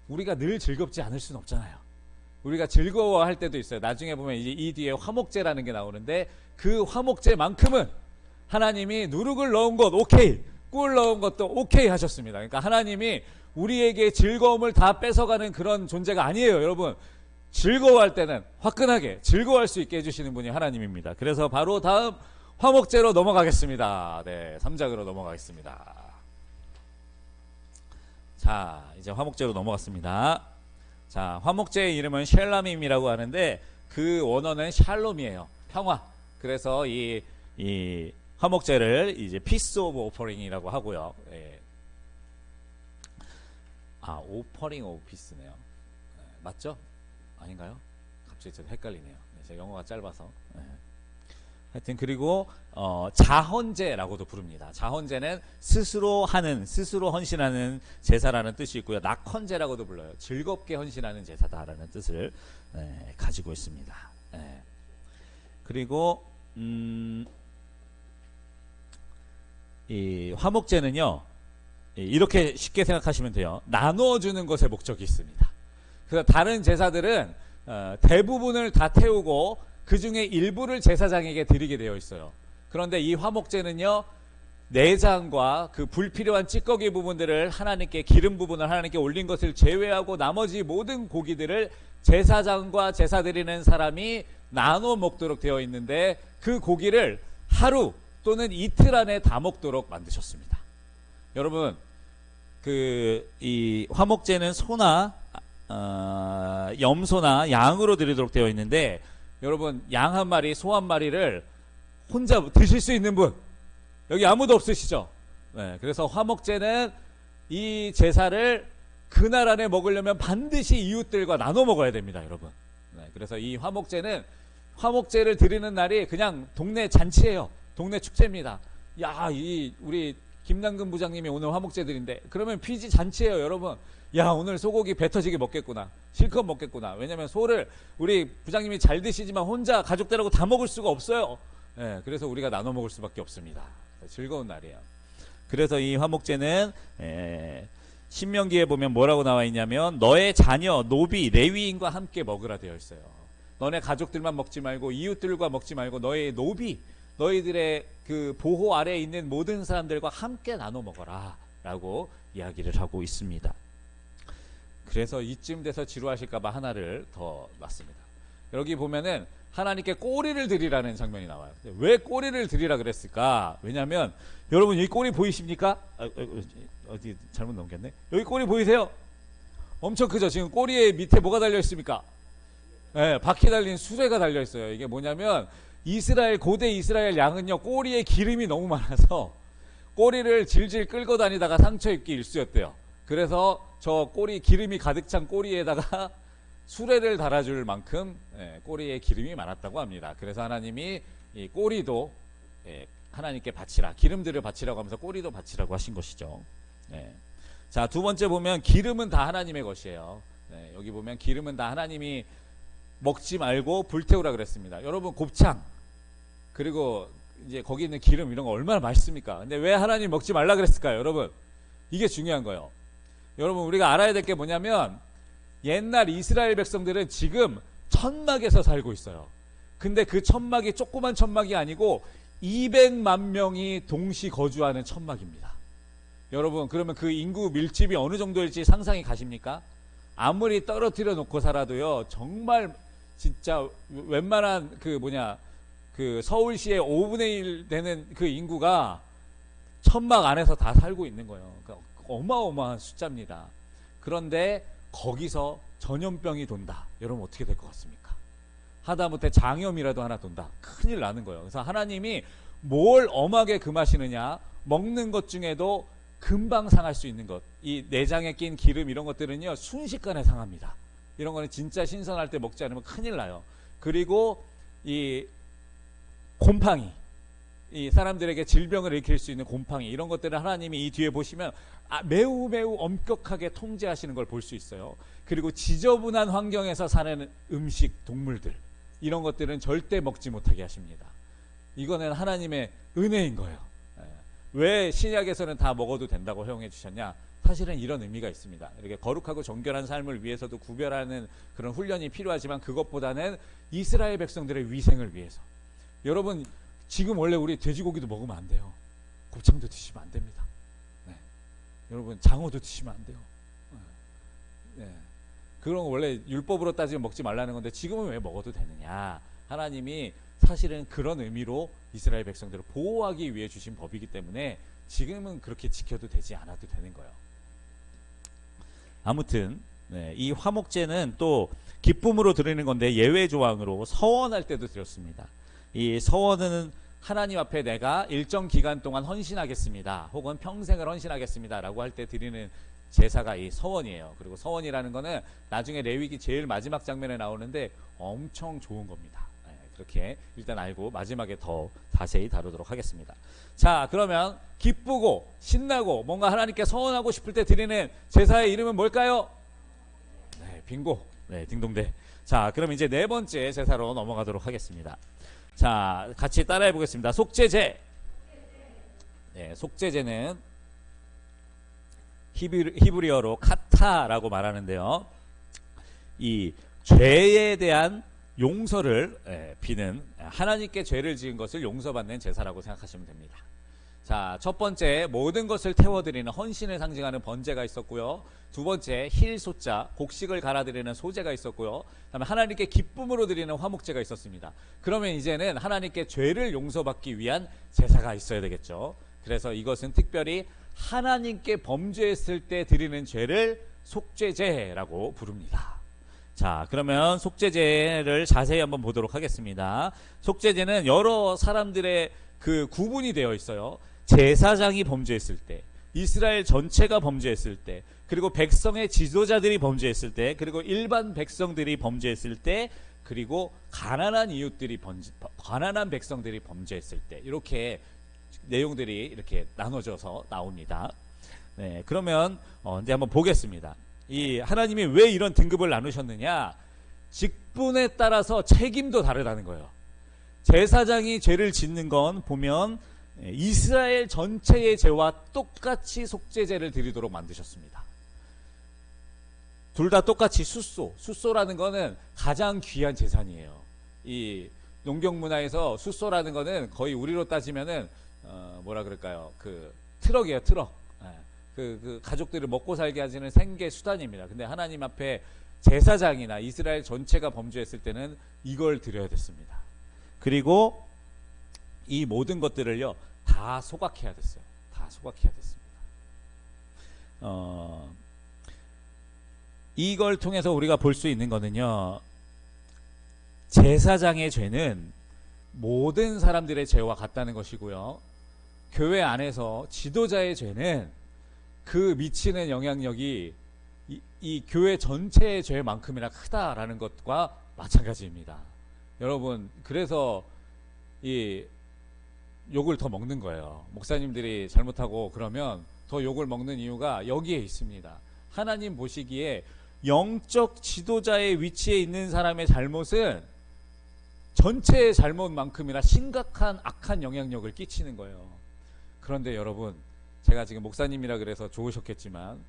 우리가 늘 즐겁지 않을 수는 없잖아요. 우리가 즐거워할 때도 있어요. 나중에 보면 이 뒤에 화목제라는 게 나오는데 그 화목제만큼은 하나님이 누룩을 넣은 것 오케이, 꿀 넣은 것도 오케이 하셨습니다. 그러니까 하나님이 우리에게 즐거움을 다 뺏어가는 그런 존재가 아니에요. 여러분, 즐거워할 때는 화끈하게 즐거워할 수 있게 해주시는 분이 하나님입니다. 그래서 바로 다음 화목제로 넘어가겠습니다. 네, 3장으로 넘어가겠습니다. 자, 이제 화목제로 넘어갔습니다. 자, 화목제의 이름은 샬람임이라고 하는데 그 원어는 샬롬이에요. 평화. 그래서 이 화목제를 이제 피스 오브 오퍼링이라고 하고요. 오퍼링 오브 피스네요. 맞죠? 아닌가요? 갑자기 저도 헷갈리네요. 제가 영어가 짧아서. 하여튼 그리고 자헌제라고도 부릅니다. 자헌제는 스스로 하는, 스스로 헌신하는 제사라는 뜻이 있고요. 낙헌제라고도 불러요. 즐겁게 헌신하는 제사다라는 뜻을 가지고 있습니다. 그리고 이 화목제는요, 이렇게 쉽게 생각하시면 돼요. 나누어주는 것에 목적이 있습니다. 그래서 다른 제사들은 대부분을 다 태우고 그 중에 일부를 제사장에게 드리게 되어 있어요. 그런데 이 화목제는요, 내장과 그 불필요한 찌꺼기 부분들을 하나님께, 기름 부분을 하나님께 올린 것을 제외하고 나머지 모든 고기들을 제사장과 제사 드리는 사람이 나눠 먹도록 되어 있는데, 그 고기를 하루 또는 이틀 안에 다 먹도록 만드셨습니다. 여러분, 이 화목제는 소나 염소나 양으로 드리도록 되어 있는데, 여러분, 양 한 마리, 소 한 마리를 혼자 드실 수 있는 분 여기 아무도 없으시죠? 그래서 화목제는 이 제사를 그날 안에 먹으려면 반드시 이웃들과 나눠 먹어야 됩니다, 여러분. 그래서 이 화목제를 드리는 날이 그냥 동네 잔치예요. 동네 축제입니다. 야, 우리 김남근 부장님이 오늘 화목제 드린대. 그러면 피지 잔치예요, 여러분. 야, 오늘 소고기 배 터지게 먹겠구나. 실컷 먹겠구나. 왜냐면 소를 우리 부장님이 잘 드시지만 혼자 가족들하고 다 먹을 수가 없어요. 그래서 우리가 나눠 먹을 수밖에 없습니다. 즐거운 날이에요. 그래서 이 화목제는 신명기에 보면 뭐라고 나와 있냐면, 너의 자녀, 노비, 레위인과 함께 먹으라 되어 있어요. 너네 가족들만 먹지 말고 이웃들과 먹지 말고 너의 노비, 너희들의 그 보호 아래에 있는 모든 사람들과 함께 나눠 먹어라 라고 이야기를 하고 있습니다. 그래서 이쯤 돼서 지루하실까봐 하나를 더 놨습니다. 여기 보면은 하나님께 꼬리를 드리라는 장면이 나와요. 왜 꼬리를 드리라 그랬을까? 왜냐하면 여러분, 이 꼬리 보이십니까? 어디 잘못 넘겼네. 여기 꼬리 보이세요? 엄청 크죠? 지금 꼬리에 밑에 뭐가 달려 있습니까? 바퀴 달린 수레가 달려 있어요. 이게 뭐냐면, 고대 이스라엘 양은요, 꼬리에 기름이 너무 많아서 꼬리를 질질 끌고 다니다가 상처 입기 일쑤였대요. 그래서 저 기름이 가득 찬 꼬리에다가 수레를 달아줄 만큼 꼬리에 기름이 많았다고 합니다. 그래서 하나님이 이 꼬리도 하나님께 바치라, 기름들을 바치라고 하면서 꼬리도 바치라고 하신 것이죠. 자, 두 번째 보면 기름은 다 하나님의 것이에요. 여기 보면 기름은 다 하나님이 먹지 말고 불태우라 그랬습니다. 여러분, 곱창 그리고 이제 거기 있는 기름 이런 거 얼마나 맛있습니까? 근데 왜 하나님 먹지 말라 그랬을까요, 여러분? 이게 중요한 거예요. 여러분, 우리가 알아야 될 게 뭐냐면, 옛날 이스라엘 백성들은 지금 천막에서 살고 있어요. 근데 그 천막이 조그만 천막이 아니고 200만 명이 동시 거주하는 천막입니다. 여러분, 그러면 그 인구 밀집이 어느 정도일지 상상이 가십니까? 아무리 떨어뜨려 놓고 살아도요, 정말 진짜 웬만한 그 서울시의 5분의 1 되는 그 인구가 천막 안에서 다 살고 있는 거예요. 그러니까 어마어마한 숫자입니다. 그런데 거기서 전염병이 돈다. 여러분, 어떻게 될 것 같습니까? 하다못해 장염이라도 하나 돈다. 큰일 나는 거예요. 그래서 하나님이 뭘 엄하게 금하시느냐, 먹는 것 중에도 금방 상할 수 있는 것, 이 내장에 낀 기름 이런 것들은요, 순식간에 상합니다. 이런 거는 진짜 신선할 때 먹지 않으면 큰일 나요. 그리고 이 곰팡이, 이 사람들에게 질병을 일으킬 수 있는 곰팡이, 이런 것들은 하나님이 이 뒤에 보시면 매우 엄격하게 통제하시는 걸 볼 수 있어요. 그리고 지저분한 환경에서 사는 음식, 동물들, 이런 것들은 절대 먹지 못하게 하십니다. 이거는 하나님의 은혜인 거예요. 왜 신약에서는 다 먹어도 된다고 허용해 주셨냐? 사실은 이런 의미가 있습니다. 이렇게 거룩하고 정결한 삶을 위해서도 구별하는 그런 훈련이 필요하지만, 그것보다는 이스라엘 백성들의 위생을 위해서. 여러분, 지금 원래 우리 돼지고기도 먹으면 안 돼요. 곱창도 드시면 안 됩니다. 여러분, 장어도 드시면 안 돼요. 그런 거 원래 율법으로 따지면 먹지 말라는 건데, 지금은 왜 먹어도 되느냐? 하나님이 사실은 그런 의미로 이스라엘 백성들을 보호하기 위해 주신 법이기 때문에 지금은 그렇게 지켜도 되지 않아도 되는 거예요. 아무튼 이 화목제는 또 기쁨으로 드리는 건데, 예외 조항으로 서원할 때도 드렸습니다. 이 서원은 하나님 앞에 내가 일정 기간 동안 헌신하겠습니다, 혹은 평생을 헌신하겠습니다 라고 할 때 드리는 제사가 이 서원이에요. 그리고 서원이라는 거는 나중에 레위기 제일 마지막 장면에 나오는데 엄청 좋은 겁니다. 그렇게 일단 알고 마지막에 더 자세히 다루도록 하겠습니다. 자, 그러면 기쁘고 신나고 뭔가 하나님께 서원하고 싶을 때 드리는 제사의 이름은 뭘까요? 네, 빙고. 네, 딩동대. 자, 그럼 이제 네 번째 제사로 넘어가도록 하겠습니다. 자, 같이 따라해 보겠습니다. 속죄제. 네, 속죄제는 히브리어로 카타라고 말하는데요. 이 죄에 대한 용서를 비는, 하나님께 죄를 지은 것을 용서받는 제사라고 생각하시면 됩니다. 자, 첫 번째, 모든 것을 태워드리는 헌신을 상징하는 번제가 있었고요. 두 번째, 힐소자, 곡식을 갈아드리는 소제가 있었고요. 다음에 하나님께 기쁨으로 드리는 화목제가 있었습니다. 그러면 이제는 하나님께 죄를 용서받기 위한 제사가 있어야 되겠죠. 그래서 이것은 특별히 하나님께 범죄했을 때 드리는 죄를 속죄제라고 부릅니다. 자, 그러면 속죄제를 자세히 한번 보도록 하겠습니다. 속죄제는 여러 사람들의 그 구분이 되어 있어요. 제사장이 범죄했을 때, 이스라엘 전체가 범죄했을 때, 그리고 백성의 지도자들이 범죄했을 때, 그리고 일반 백성들이 범죄했을 때, 그리고 가난한 백성들이 범죄했을 때, 이렇게 내용들이 이렇게 나눠져서 나옵니다. 네, 그러면 이제 한번 보겠습니다. 이 하나님이 왜 이런 등급을 나누셨느냐? 직분에 따라서 책임도 다르다는 거예요. 제사장이 죄를 짓는 건 보면 이스라엘 전체의 죄와 똑같이 속죄제를 드리도록 만드셨습니다. 둘 다 똑같이 숫소라는 거는 가장 귀한 재산이에요. 이 농경 문화에서 숫소라는 거는 거의 우리로 따지면은 뭐라 그럴까요? 그 트럭이에요, 트럭. 그 가족들을 먹고 살게 하시는 생계 수단입니다. 근데 하나님 앞에 제사장이나 이스라엘 전체가 범죄했을 때는 이걸 드려야 됐습니다. 그리고 이 모든 것들을요 다 소각해야 됐어요. 다 소각해야 됐습니다. 이걸 통해서 우리가 볼 수 있는 거는요, 제사장의 죄는 모든 사람들의 죄와 같다는 것이고요, 교회 안에서 지도자의 죄는 그 미치는 영향력이 이 교회 전체의 죄만큼이나 크다라는 것과 마찬가지입니다. 여러분, 그래서 이 욕을 더 먹는 거예요. 목사님들이 잘못하고 그러면 더 욕을 먹는 이유가 여기에 있습니다. 하나님 보시기에 영적 지도자의 위치에 있는 사람의 잘못은 전체의 잘못만큼이나 심각한 악한 영향력을 끼치는 거예요. 그런데 여러분, 제가 지금 목사님이라 그래서 좋으셨겠지만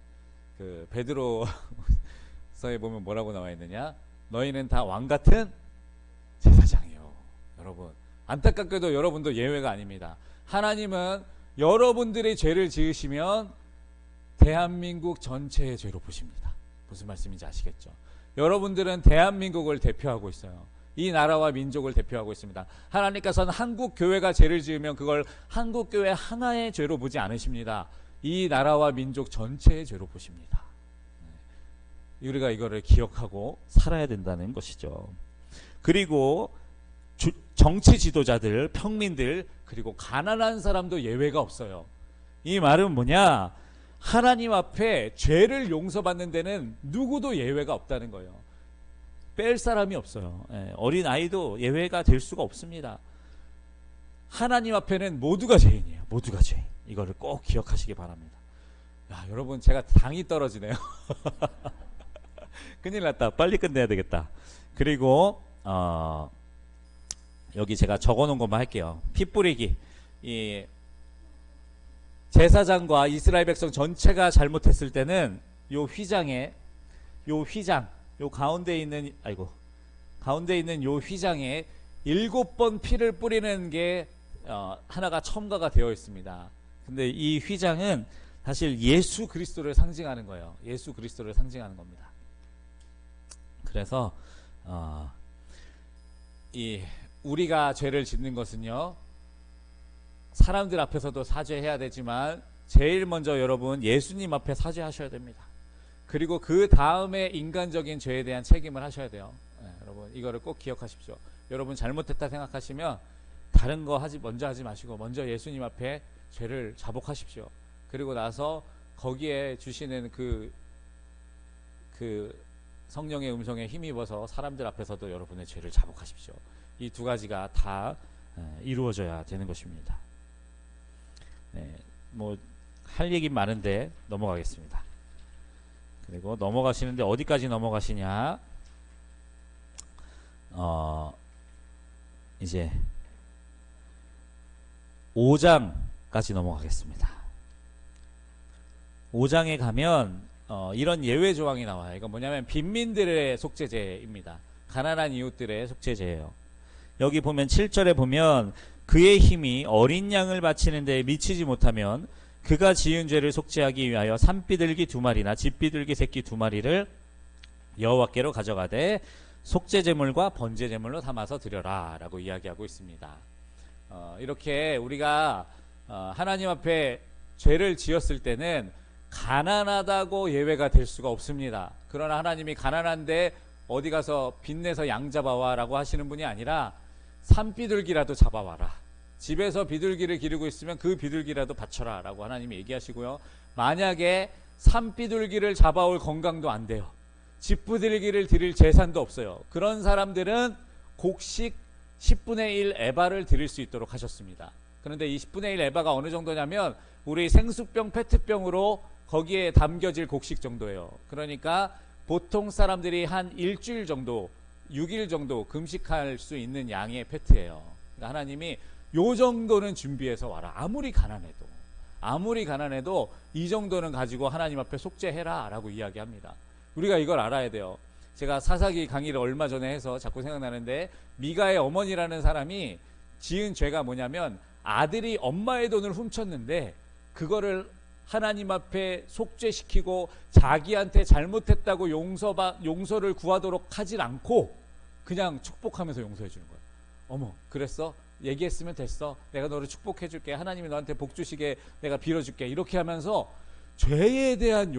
그 베드로서에 보면 뭐라고 나와 있느냐? 너희는 다 왕같은 제사장이요. 여러분, 안타깝게도 여러분도 예외가 아닙니다. 하나님은 여러분들이 죄를 지으시면 대한민국 전체의 죄로 보십니다. 무슨 말씀인지 아시겠죠? 여러분들은 대한민국을 대표하고 있어요. 이 나라와 민족을 대표하고 있습니다. 하나님께서는 한국 교회가 죄를 지으면 그걸 한국 교회 하나의 죄로 보지 않으십니다. 이 나라와 민족 전체의 죄로 보십니다. 우리가 이거를 기억하고 살아야 된다는 것이죠. 그리고 정치 지도자들, 평민들, 그리고 가난한 사람도 예외가 없어요. 이 말은 뭐냐? 하나님 앞에 죄를 용서받는 데는 누구도 예외가 없다는 거예요. 뺄 사람이 없어요. 어린 아이도 예외가 될 수가 없습니다. 하나님 앞에는 모두가 죄인이에요. 모두가 죄인. 이거를 꼭 기억하시기 바랍니다. 야, 여러분, 제가 당이 떨어지네요. 큰일 났다. 빨리 끝내야 되겠다. 그리고 여기 제가 적어놓은 것만 할게요. 피 뿌리기. 이 제사장과 이스라엘 백성 전체가 잘못했을 때는 요 휘장 가운데 있는 요 휘장에 7번 피를 뿌리는 게 하나가 첨가가 되어 있습니다. 근데 이 휘장은 사실 예수 그리스도를 상징하는 거예요. 예수 그리스도를 상징하는 겁니다. 그래서 우리가 죄를 짓는 것은요, 사람들 앞에서도 사죄해야 되지만 제일 먼저 여러분 예수님 앞에 사죄하셔야 됩니다. 그리고 그 다음에 인간적인 죄에 대한 책임을 하셔야 돼요. 여러분, 이거를 꼭 기억하십시오. 여러분 잘못했다 생각하시면 다른 거 먼저 하지 마시고 먼저 예수님 앞에 죄를 자복하십시오. 그리고 나서 거기에 주시는 그 성령의 음성에 힘입어서 사람들 앞에서도 여러분의 죄를 자복하십시오. 이 두 가지가 다 이루어져야 되는 것입니다. 네, 뭐 할 얘기 많은데 넘어가겠습니다. 그리고 넘어가시는데 어디까지 넘어가시냐? 이제 5장까지 넘어가겠습니다. 5장에 가면 이런 예외 조항이 나와요. 이건 뭐냐면 빈민들의 속죄제입니다. 가난한 이웃들의 속죄제예요. 여기 보면 7절에 보면 그의 힘이 어린 양을 바치는 데 미치지 못하면 그가 지은 죄를 속죄하기 위하여 산비둘기 2마리나 집비둘기 새끼 2마리를 여호와께로 가져가되 속죄제물과 번제제물로 담아서 드려라 라고 이야기하고 있습니다. 이렇게 우리가 하나님 앞에 죄를 지었을 때는 가난하다고 예외가 될 수가 없습니다. 그러나 하나님이 가난한데 어디 가서 빚내서 양 잡아와 라고 하시는 분이 아니라 산비둘기라도 잡아와라, 집에서 비둘기를 기르고 있으면 그 비둘기라도 바쳐라 라고 하나님이 얘기하시고요. 만약에 산비둘기를 잡아올 건강도 안 돼요, 집비둘기를 드릴 재산도 없어요, 그런 사람들은 곡식 10분의 1 에바를 드릴 수 있도록 하셨습니다. 그런데 이 10분의 1 에바가 어느 정도냐면 우리 생수병 페트병으로 거기에 담겨질 곡식 정도예요. 그러니까 보통 사람들이 한 일주일 정도, 6일 정도 금식할 수 있는 양의 페트예요. 그러니까 하나님이 요 정도는 준비해서 와라. 아무리 가난해도 이 정도는 가지고 하나님 앞에 속죄해라 라고 이야기합니다. 우리가 이걸 알아야 돼요. 제가 사사기 강의를 얼마 전에 해서 자꾸 생각나는데, 미가의 어머니라는 사람이 지은 죄가 뭐냐면 아들이 엄마의 돈을 훔쳤는데 그거를 하나님 앞에 속죄시키고 자기한테 잘못했다고 용서를 구하도록 하질 않고 그냥 축복하면서 용서해 주는 거예요. 어머, 그랬어? 얘기했으면 됐어. 내가 너를 축복해 줄게. 하나님이 너한테 복 주시게 내가 빌어줄게. 이렇게 하면서 죄에 대한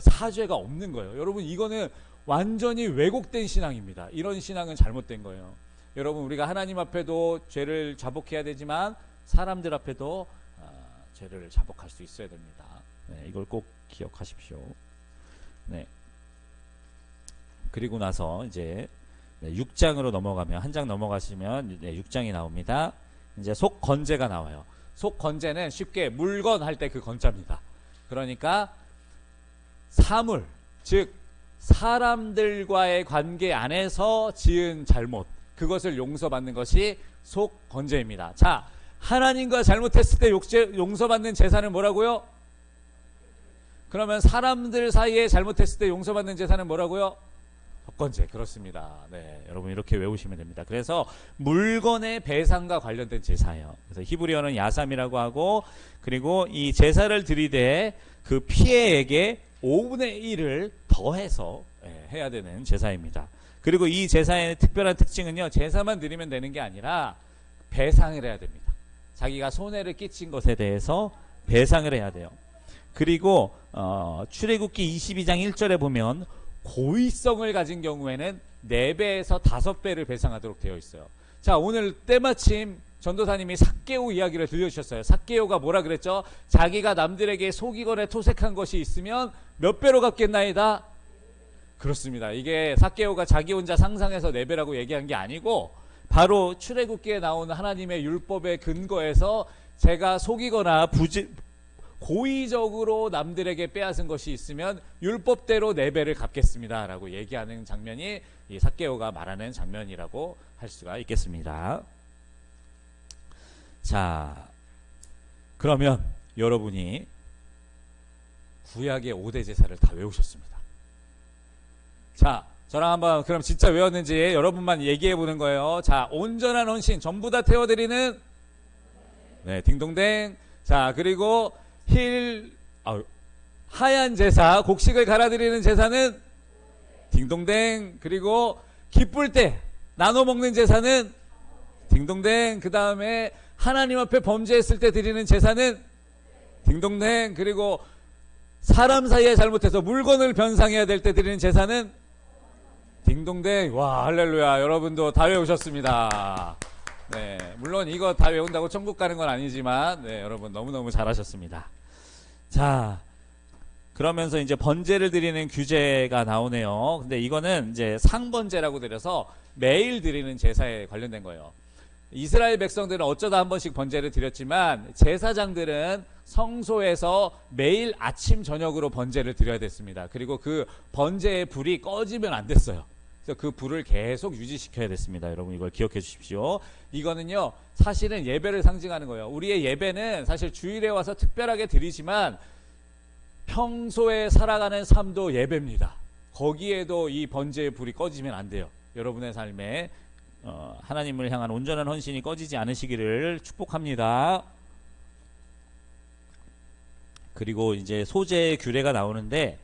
사죄가 없는 거예요. 여러분, 이거는 완전히 왜곡된 신앙입니다. 이런 신앙은 잘못된 거예요. 여러분, 우리가 하나님 앞에도 죄를 자복해야 되지만 사람들 앞에도 죄를 자복할 수 있어야 됩니다. 네, 이걸 꼭 기억하십시오. 네. 그리고 나서 이제 6장으로 넘어가면, 한 장 넘어가시면 6장이 나옵니다. 이제 속건제가 나와요. 속건제는 쉽게 물건 할 때 그 건자입니다. 그러니까 사물, 즉 사람들과의 관계 안에서 지은 잘못, 그것을 용서받는 것이 속건제입니다. 자, 하나님과 잘못했을 때 용서받는 제사는 뭐라고요? 그러면 사람들 사이에 잘못했을 때 용서받는 제사는 뭐라고요? 속건제. 그렇습니다. 네, 여러분 이렇게 외우시면 됩니다. 그래서 물건의 배상과 관련된 제사예요. 그래서 히브리어는 야삼이라고 하고, 그리고 이 제사를 드리되 그 피해액의 5분의 1을 더해서 해야 되는 제사입니다. 그리고 이 제사의 특별한 특징은요, 제사만 드리면 되는 게 아니라 배상을 해야 됩니다. 자기가 손해를 끼친 것에 대해서 배상을 해야 돼요. 그리고 출애굽기 22장 1절에 보면 고의성을 가진 경우에는 4배에서 5배를 배상하도록 되어 있어요. 자, 오늘 때마침 전도사님이 삭개오 이야기를 들려주셨어요. 삭개오가 뭐라 그랬죠? 자기가 남들에게 속이거나 토색한 것이 있으면 몇 배로 갚겠나이다? 그렇습니다. 이게 삭개오가 자기 혼자 상상해서 4배라고 얘기한 게 아니고, 바로 출애굽기에 나오는 하나님의 율법의 근거에서 제가 속이거나 고의적으로 남들에게 빼앗은 것이 있으면 율법대로 4배를 갚겠습니다 라고 얘기하는 장면이 이 삭개오가 말하는 장면이라고 할 수가 있겠습니다. 자, 그러면 여러분이 구약의 5대 제사를 다 외우셨습니다. 자, 저랑 한번 그럼 진짜 외웠는지 여러분만 얘기해 보는 거예요. 자, 온전한 헌신 전부 다 태워드리는, 네, 딩동댕. 자, 그리고 하얀 제사, 곡식을 갈아드리는 제사는 딩동댕. 그리고 기쁠 때 나눠 먹는 제사는 딩동댕. 그 다음에 하나님 앞에 범죄했을 때 드리는 제사는 딩동댕. 그리고 사람 사이에 잘못해서 물건을 변상해야 될 때 드리는 제사는 딩동댕. 와, 할렐루야. 여러분도 다 외우셨습니다. 네, 물론 이거 다 외운다고 천국 가는 건 아니지만, 네, 여러분 너무너무 잘하셨습니다. 자, 그러면서 이제 번제를 드리는 규제가 나오네요. 근데 이거는 이제 상번제라고 드려서 매일 드리는 제사에 관련된 거예요. 이스라엘 백성들은 어쩌다 한 번씩 번제를 드렸지만 제사장들은 성소에서 매일 아침 저녁으로 번제를 드려야 됐습니다. 그리고 그 번제의 불이 꺼지면 안 됐어요. 그래서 그 불을 계속 유지시켜야 됐습니다. 여러분 이걸 기억해 주십시오. 이거는요 사실은 예배를 상징하는 거예요. 우리의 예배는 사실 주일에 와서 특별하게 드리지만 평소에 살아가는 삶도 예배입니다. 거기에도 이 번제의 불이 꺼지면 안 돼요. 여러분의 삶에 하나님을 향한 온전한 헌신이 꺼지지 않으시기를 축복합니다. 그리고 이제 소재의 규례가 나오는데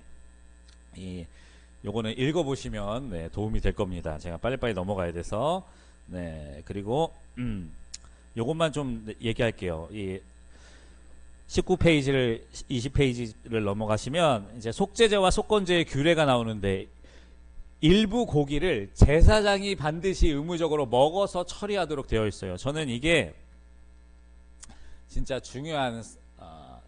요거는 읽어보시면 네, 도움이 될 겁니다. 제가 빨리빨리 넘어가야 돼서 네 그리고 요것만 좀 얘기할게요. 이 19페이지를 20페이지를 넘어가시면 이제 속죄제와 속건제의 규례가 나오는데 일부 고기를 제사장이 반드시 의무적으로 먹어서 처리하도록 되어 있어요. 저는 이게 진짜 중요한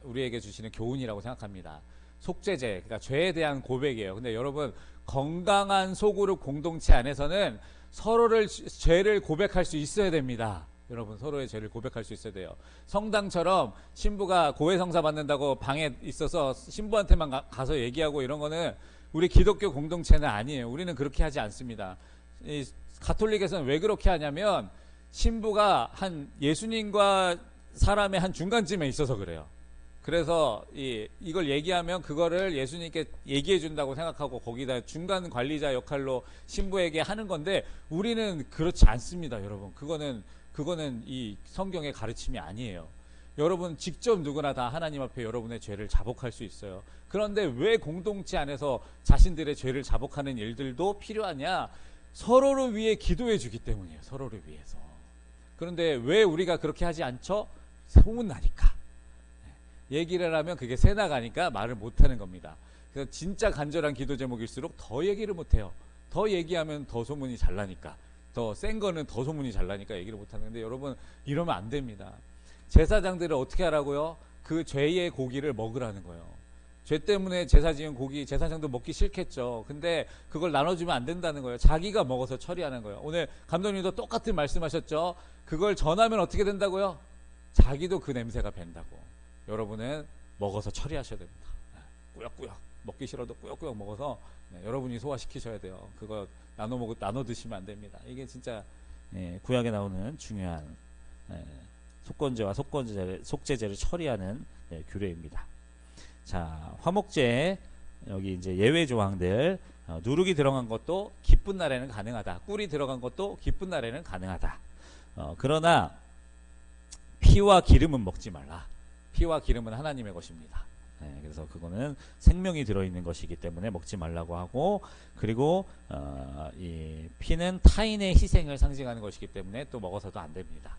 우리에게 주시는 교훈이라고 생각합니다. 속죄제, 그러니까 죄에 대한 고백이에요. 근데 여러분 건강한 소그룹 공동체 안에서는 서로를 죄를 고백할 수 있어야 됩니다. 여러분 서로의 죄를 고백할 수 있어야 돼요. 성당처럼 신부가 고해성사 받는다고 방에 있어서 신부한테만 가서 얘기하고 이런 거는 우리 기독교 공동체는 아니에요. 우리는 그렇게 하지 않습니다. 이 가톨릭에서는 왜 그렇게 하냐면 신부가 한 예수님과 사람의 한 중간쯤에 있어서 그래요. 그래서 이걸 얘기하면 그거를 예수님께 얘기해 준다고 생각하고 거기다 중간 관리자 역할로 신부에게 하는 건데 우리는 그렇지 않습니다. 여러분 그거는 이 성경의 가르침이 아니에요. 여러분 직접 누구나 다 하나님 앞에 여러분의 죄를 자복할 수 있어요. 그런데 왜 공동체 안에서 자신들의 죄를 자복하는 일들도 필요하냐? 서로를 위해 기도해 주기 때문이에요. 서로를 위해서. 그런데 왜 우리가 그렇게 하지 않죠? 소문나니까. 얘기를 하면 그게 새나가니까 말을 못하는 겁니다. 그래서 진짜 간절한 기도 제목일수록 더 얘기를 못해요. 더 얘기하면 더 소문이 잘 나니까. 더 센 거는 더 소문이 잘 나니까 얘기를 못하는데 여러분 이러면 안 됩니다. 제사장들을 어떻게 하라고요? 그 죄의 고기를 먹으라는 거예요. 죄 때문에 제사 지은 고기 제사장도 먹기 싫겠죠. 근데 그걸 나눠주면 안 된다는 거예요. 자기가 먹어서 처리하는 거예요. 오늘 감독님도 똑같은 말씀하셨죠. 그걸 전하면 어떻게 된다고요? 자기도 그 냄새가 밴다고. 여러분은 먹어서 처리하셔야 됩니다. 꾸역꾸역 먹기 싫어도 꾸역꾸역 먹어서 여러분이 소화시키셔야 돼요. 그거 나눠 드시면 안 됩니다. 이게 진짜 구약에 나오는 중요한 속건제와 속죄제를 처리하는 규례입니다. 자, 화목제 여기 이제 예외 조항들 누룩이 들어간 것도 기쁜 날에는 가능하다. 꿀이 들어간 것도 기쁜 날에는 가능하다. 그러나 피와 기름은 먹지 말라. 피와 기름은 하나님의 것입니다. 그래서 그거는 생명이 들어있는 것이기 때문에 먹지 말라고 하고 그리고 이 피는 타인의 희생을 상징하는 것이기 때문에 또 먹어서도 안 됩니다.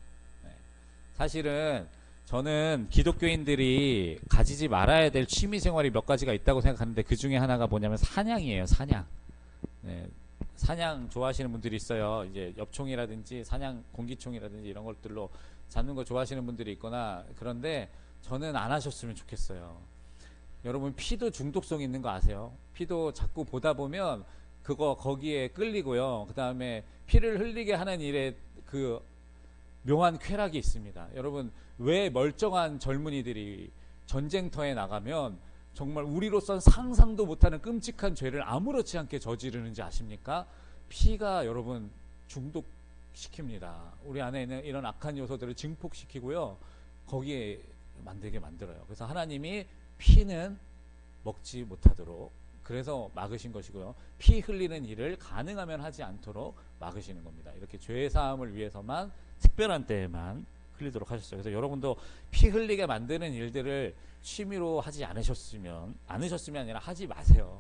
사실은 저는 기독교인들이 가지지 말아야 될 취미생활이 몇 가지가 있다고 생각하는데 그 중에 하나가 뭐냐면 사냥이에요. 사냥. 사냥 좋아하시는 분들이 있어요. 이제 엽총이라든지 사냥 공기총이라든지 이런 것들로 잡는 거 좋아하시는 분들이 있거나 그런데 저는 안 하셨으면 좋겠어요. 여러분 피도 중독성 있는 거 아세요? 피도 자꾸 보다 보면 그거 거기에 끌리고요. 그 다음에 피를 흘리게 하는 일에 그 묘한 쾌락이 있습니다. 여러분 왜 멀쩡한 젊은이들이 전쟁터에 나가면 정말 우리로선 상상도 못하는 끔찍한 죄를 아무렇지 않게 저지르는지 아십니까? 피가 여러분 중독시킵니다. 우리 안에 있는 이런 악한 요소들을 증폭시키고요. 거기에 만들게 만들어요. 그래서 하나님이 피는 먹지 못하도록 그래서 막으신 것이고요. 피 흘리는 일을 가능하면 하지 않도록 막으시는 겁니다. 이렇게 죄 사함을 위해서만 특별한 때에만 흘리도록 하셨어요. 그래서 여러분도 피 흘리게 만드는 일들을 취미로 하지 않으셨으면 아니라 하지 마세요.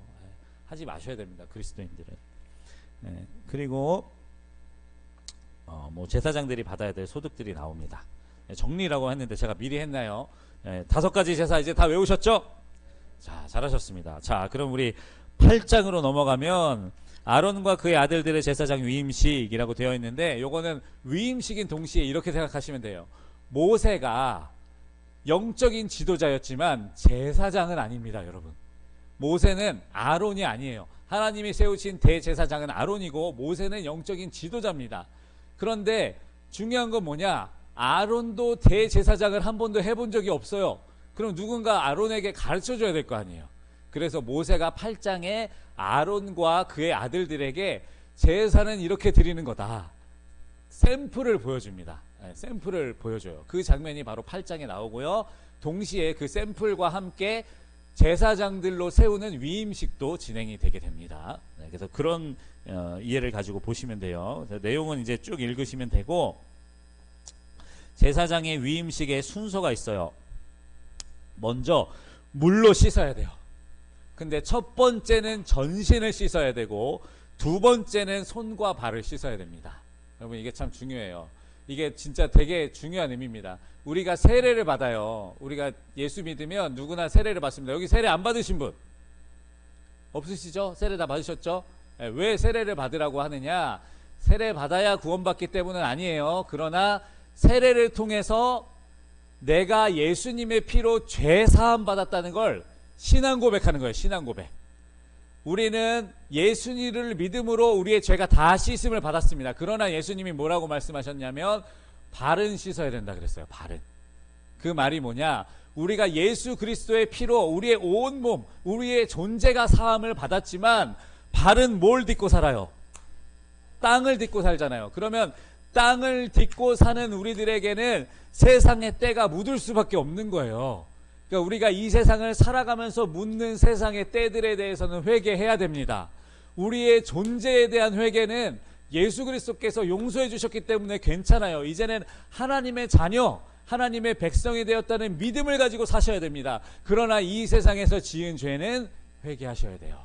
하지 마셔야 됩니다. 그리스도인들은. 그리고 뭐 제사장들이 받아야 될 소득들이 나옵니다. 정리라고 했는데 제가 미리 했나요? 5가지 제사 이제 다 외우셨죠? 자, 잘하셨습니다. 자, 그럼 우리 8장으로 넘어가면 아론과 그의 아들들의 제사장 위임식이라고 되어 있는데 요거는 위임식인 동시에 이렇게 생각하시면 돼요. 모세가 영적인 지도자였지만 제사장은 아닙니다, 여러분. 모세는 아론이 아니에요. 하나님이 세우신 대제사장은 아론이고 모세는 영적인 지도자입니다. 그런데 중요한 건 뭐냐? 아론도 대제사장을 한 번도 해본 적이 없어요. 그럼 누군가 아론에게 가르쳐줘야 될 거 아니에요. 그래서 모세가 8장에 아론과 그의 아들들에게 제사는 이렇게 드리는 거다, 샘플을 보여줍니다. 샘플을 보여줘요. 그 장면이 바로 8장에 나오고요. 동시에 그 샘플과 함께 제사장들로 세우는 위임식도 진행이 되게 됩니다. 그래서 그런 이해를 가지고 보시면 돼요. 내용은 이제 쭉 읽으시면 되고, 제사장의 위임식의 순서가 있어요. 먼저 물로 씻어야 돼요. 근데 첫 번째는 전신을 씻어야 되고 두 번째는 손과 발을 씻어야 됩니다. 여러분, 이게 참 중요해요. 이게 진짜 되게 중요한 의미입니다. 우리가 세례를 받아요. 우리가 예수 믿으면 누구나 세례를 받습니다. 여기 세례 안 받으신 분 없으시죠? 세례 다 받으셨죠? 왜 세례를 받으라고 하느냐? 세례 받아야 구원받기 때문은 아니에요. 그러나 세례를 통해서 내가 예수님의 피로 죄 사함 받았다는 걸 신앙 고백하는 거예요. 신앙 고백. 우리는 예수님을 믿음으로 우리의 죄가 다 씻음을 받았습니다. 그러나 예수님이 뭐라고 말씀하셨냐면 발은 씻어야 된다 그랬어요. 발은. 그 말이 뭐냐? 우리가 예수 그리스도의 피로 우리의 온 몸, 우리의 존재가 사함을 받았지만 발은 뭘 딛고 살아요? 땅을 딛고 살잖아요. 그러면 땅을 딛고 사는 우리들에게는 세상의 때가 묻을 수밖에 없는 거예요. 그러니까 우리가 이 세상을 살아가면서 묻는 세상의 때들에 대해서는 회개해야 됩니다. 우리의 존재에 대한 회개는 예수 그리스도께서 용서해 주셨기 때문에 괜찮아요. 이제는 하나님의 자녀, 하나님의 백성이 되었다는 믿음을 가지고 사셔야 됩니다. 그러나 이 세상에서 지은 죄는 회개하셔야 돼요.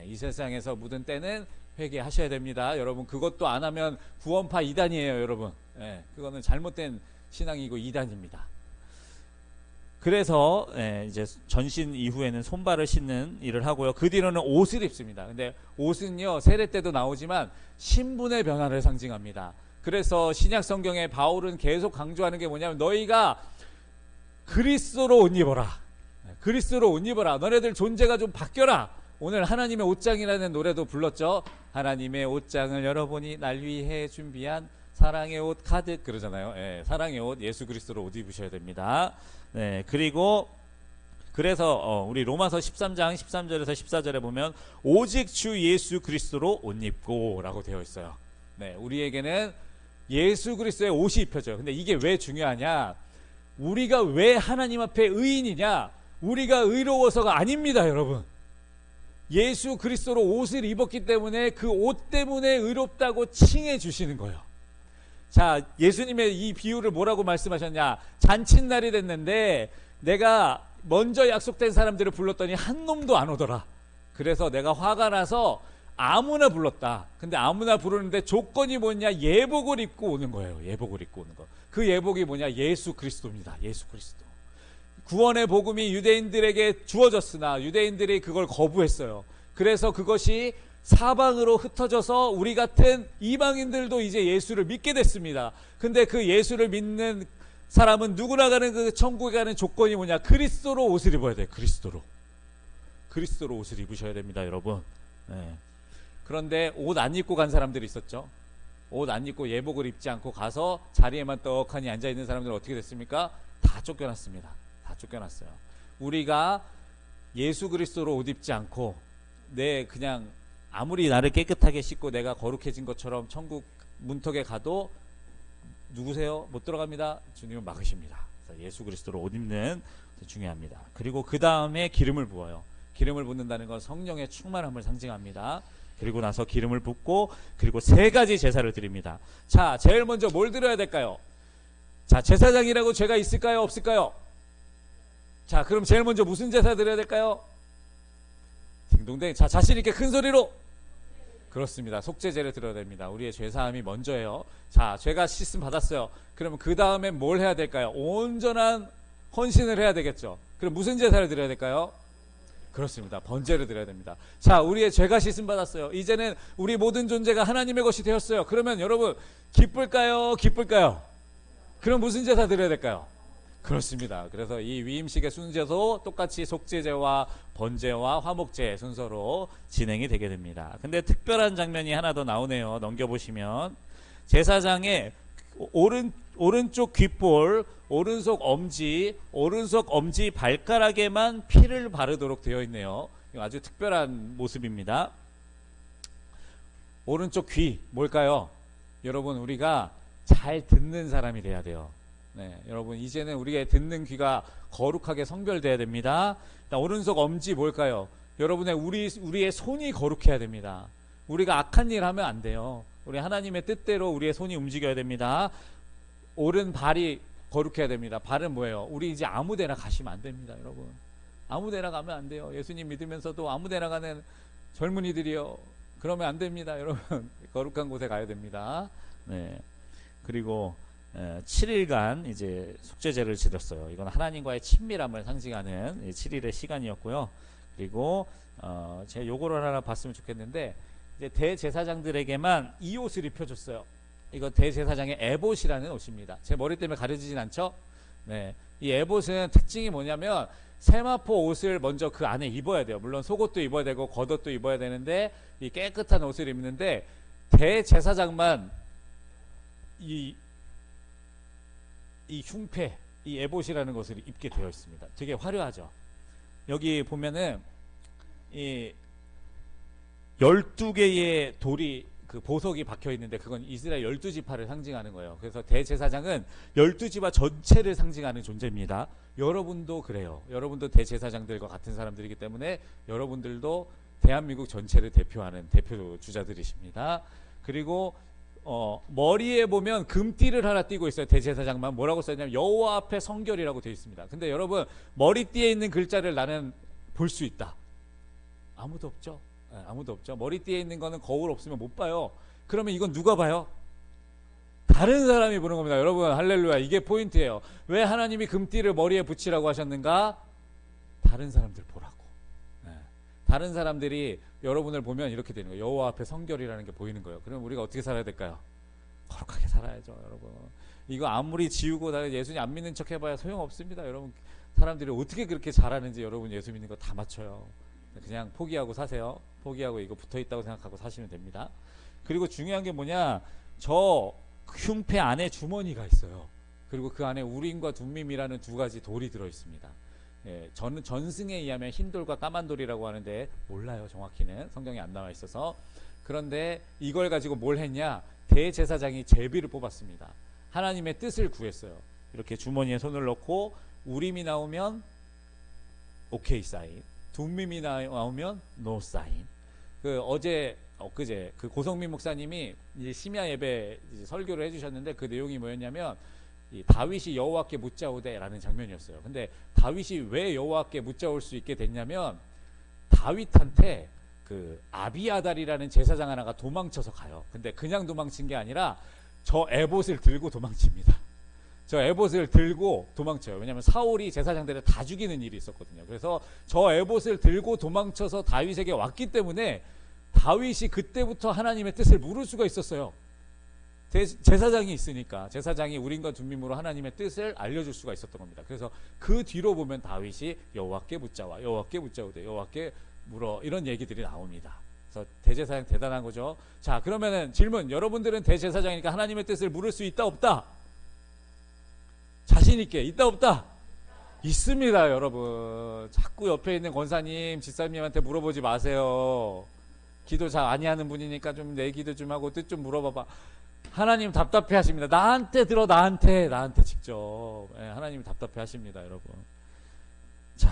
이 세상에서 묻은 때는 회개하셔야 됩니다. 여러분, 그것도 안 하면 구원파 이단이에요. 여러분, 그거는 잘못된 신앙이고 이단입니다. 그래서 이제 전신 이후에는 손발을 씻는 일을 하고요. 그 뒤로는 옷을 입습니다. 근데 옷은요, 세례 때도 나오지만 신분의 변화를 상징합니다. 그래서 신약 성경에 바울은 계속 강조하는 게 뭐냐면 너희가 그리스도로 옷 입어라. 그리스도로 옷 입어라. 너네들 존재가 좀 바뀌어라. 오늘 하나님의 옷장이라는 노래도 불렀죠. 하나님의 옷장을 열어보니 날 위해 준비한 사랑의 옷 가득, 그러잖아요. 사랑의 옷, 예수 그리스도로 옷 입으셔야 됩니다. 그리고 그래서 우리 로마서 13장 13절에서 14절에 보면 오직 주 예수 그리스도로 옷 입고 라고 되어 있어요. 우리에게는 예수 그리스도의 옷이 입혀져요. 근데 이게 왜 중요하냐? 우리가 왜 하나님 앞에 의인이냐? 우리가 의로워서가 아닙니다, 여러분. 예수 그리스도로 옷을 입었기 때문에 그 옷 때문에 의롭다고 칭해 주시는 거예요. 자, 예수님의 이 비유를 뭐라고 말씀하셨냐? 잔칫날이 됐는데 내가 먼저 약속된 사람들을 불렀더니 한 놈도 안 오더라. 그래서 내가 화가 나서 아무나 불렀다. 근데 아무나 부르는데 조건이 뭐냐? 예복을 입고 오는 거예요. 예복을 입고 오는 거. 그 예복이 뭐냐? 예수 그리스도입니다. 예수 그리스도. 구원의 복음이 유대인들에게 주어졌으나 유대인들이 그걸 거부했어요. 그래서 그것이 사방으로 흩어져서 우리 같은 이방인들도 이제 예수를 믿게 됐습니다. 근데 그 예수를 믿는 사람은 누구나 가는 그 천국에 가는 조건이 뭐냐? 그리스도로 옷을 입어야 돼요. 그리스도로 옷을 입으셔야 됩니다, 여러분. 그런데 옷 안 입고 간 사람들이 있었죠. 옷 안 입고 예복을 입지 않고 가서 자리에만 떡하니 앉아있는 사람들은 어떻게 됐습니까? 다 쫓겨났습니다. 다 쫓겨났어요. 우리가 예수 그리스도로 옷 입지 않고 그냥 아무리 나를 깨끗하게 씻고 내가 거룩해진 것처럼 천국 문턱에 가도 누구세요? 못 들어갑니다. 주님은 막으십니다. 그래서 예수 그리스도로 옷 입는 중요합니다. 그리고 그 다음에 기름을 부어요. 기름을 붓는다는 건 성령의 충만함을 상징합니다. 그리고 나서 기름을 붓고 그리고 3가지 제사를 드립니다. 자, 제일 먼저 뭘 드려야 될까요? 자, 제사장이라고 죄가 있을까요? 없을까요? 자, 그럼 제일 먼저 무슨 제사 드려야 될까요? 딩동댕. 자, 자신 있게 큰 소리로. 그렇습니다. 속죄제를 드려야 됩니다. 우리의 죄사함이 먼저예요. 자, 죄가 씻음 받았어요. 그러면 그 다음에 뭘 해야 될까요? 온전한 헌신을 해야 되겠죠. 그럼 무슨 제사를 드려야 될까요? 그렇습니다. 번제를 드려야 됩니다. 자, 우리의 죄가 씻음 받았어요. 이제는 우리 모든 존재가 하나님의 것이 되었어요. 그러면 여러분 기쁠까요? 기쁠까요? 그럼 무슨 제사 드려야 될까요? 그렇습니다. 그래서 이 위임식의 순서도 똑같이 속죄제와 번제와 화목제 순서로 진행이 되게 됩니다. 근데 특별한 장면이 하나 더 나오네요. 넘겨보시면 제사장의 오른쪽 귓볼, 오른쪽 엄지 발가락에만 피를 바르도록 되어 있네요. 이거 아주 특별한 모습입니다. 오른쪽 귀 뭘까요? 여러분, 우리가 잘 듣는 사람이 돼야 돼요. 네, 여러분, 이제는 우리의 듣는 귀가 거룩하게 성별돼야 됩니다. 오른쪽 엄지 뭘까요? 여러분의 우리의 손이 거룩해야 됩니다. 우리가 악한 일 하면 안 돼요. 우리 하나님의 뜻대로 우리의 손이 움직여야 됩니다. 오른 발이 거룩해야 됩니다. 발은 뭐예요? 우리 이제 아무데나 가시면 안 됩니다, 여러분. 아무데나 가면 안 돼요. 예수님 믿으면서도 아무데나 가는 젊은이들이요, 그러면 안 됩니다, 여러분. 거룩한 곳에 가야 됩니다. 네. 그리고 7일간 이제 속죄제를 지냈어요. 이건 하나님과의 친밀함을 상징하는 7일의 시간이었고요. 그리고 제가 요거를 하나 봤으면 좋겠는데, 이제 대제사장들에게만 이 옷을 입혀줬어요. 이거 대제사장의 에봇이라는 옷입니다. 제 머리 때문에 가려지진 않죠? 네, 이 에봇은 특징이 뭐냐면 세마포 옷을 먼저 그 안에 입어야 돼요. 물론 속옷도 입어야 되고 겉옷도 입어야 되는데 이 깨끗한 옷을 입는데 대제사장만 이 흉패, 이 에봇이라는 것을 입게 되어 있습니다. 되게 화려하죠. 여기 보면은 이 12개의 돌이, 그 보석이 박혀 있는데 그건 이스라엘 12지파를 상징하는 거예요. 그래서 대제사장은 12지파 전체를 상징하는 존재입니다. 여러분도 그래요. 여러분도 대제사장들과 같은 사람들이기 때문에 여러분들도 대한민국 전체를 대표하는 대표 주자들이십니다. 그리고 머리에 보면 금띠를 하나 띄고 있어요. 대제사장만. 뭐라고 써있냐면 여호와 앞에 성결이라고 되어 있습니다. 근데 여러분, 머리띠에 있는 글자를 나는 볼 수 있다. 아무도 없죠. 아무도 없죠. 머리띠에 있는 거는 거울 없으면 못 봐요. 그러면 이건 누가 봐요? 다른 사람이 보는 겁니다. 여러분, 할렐루야. 이게 포인트예요. 왜 하나님이 금띠를 머리에 붙이라고 하셨는가? 다른 사람들 보라고. 다른 사람들이 여러분을 보면 이렇게 되는 거예요. 여호와 앞에 성결이라는 게 보이는 거예요. 그럼 우리가 어떻게 살아야 될까요? 거룩하게 살아야죠, 여러분. 이거 아무리 지우고 다 예수님 안 믿는 척 해봐야 소용없습니다. 여러분, 사람들이 어떻게 그렇게 잘하는지 여러분 예수 믿는 거 다 맞춰요. 그냥 포기하고 사세요. 포기하고 이거 붙어있다고 생각하고 사시면 됩니다. 그리고 중요한 게 뭐냐, 저 흉패 안에 주머니가 있어요. 그리고 그 안에 우림과 둠밈이라는 두 가지 돌이 들어있습니다. 저는 전승에 의하면 흰돌과 까만돌이라고 하는데 몰라요, 정확히는. 성경에 안 나와 있어서. 그런데 이걸 가지고 뭘 했냐, 대제사장이 제비를 뽑았습니다. 하나님의 뜻을 구했어요. 이렇게 주머니에 손을 넣고 우림이 나오면 오케이 사인, 둠밈이 나오면 노 사인. 엊그제 그 고성민 목사님이 이제 심야 예배 이제 설교를 해주셨는데 그 내용이 뭐였냐면 이 다윗이 여호와께 묻자오되라는 장면이었어요. 근데 다윗이 왜 여호와께 묻자올 수 있게 됐냐면 다윗한테 그 아비아달이라는 제사장 하나가 도망쳐서 가요. 근데 그냥 도망친 게 아니라 저 에봇을 들고 도망칩니다. 저 에봇을 들고 도망쳐요. 왜냐하면 사울이 제사장들을 다 죽이는 일이 있었거든요. 그래서 저 에봇을 들고 도망쳐서 다윗에게 왔기 때문에 다윗이 그때부터 하나님의 뜻을 물을 수가 있었어요. 제사장이 있으니까, 제사장이 우림과 둠밈으로 하나님의 뜻을 알려줄 수가 있었던 겁니다. 그래서 그 뒤로 보면 다윗이 여호와께 묻자와 여호와께 묻자오되 여호와께 물어, 이런 얘기들이 나옵니다. 그래서 대제사장 대단한 거죠. 자, 그러면은 질문, 여러분들은 대제사장이니까 하나님의 뜻을 물을 수 있다 없다? 자신 있게 있다 없다? 있습니다, 여러분. 자꾸 옆에 있는 권사님, 집사님한테 물어보지 마세요. 기도 잘 많이 하는 분이니까 좀 내 기도 좀 하고 뜻 좀 물어봐봐. 하나님 답답해 하십니다. 나한테 들어, 나한테 직접. 하나님이 답답해 하십니다, 여러분. 자,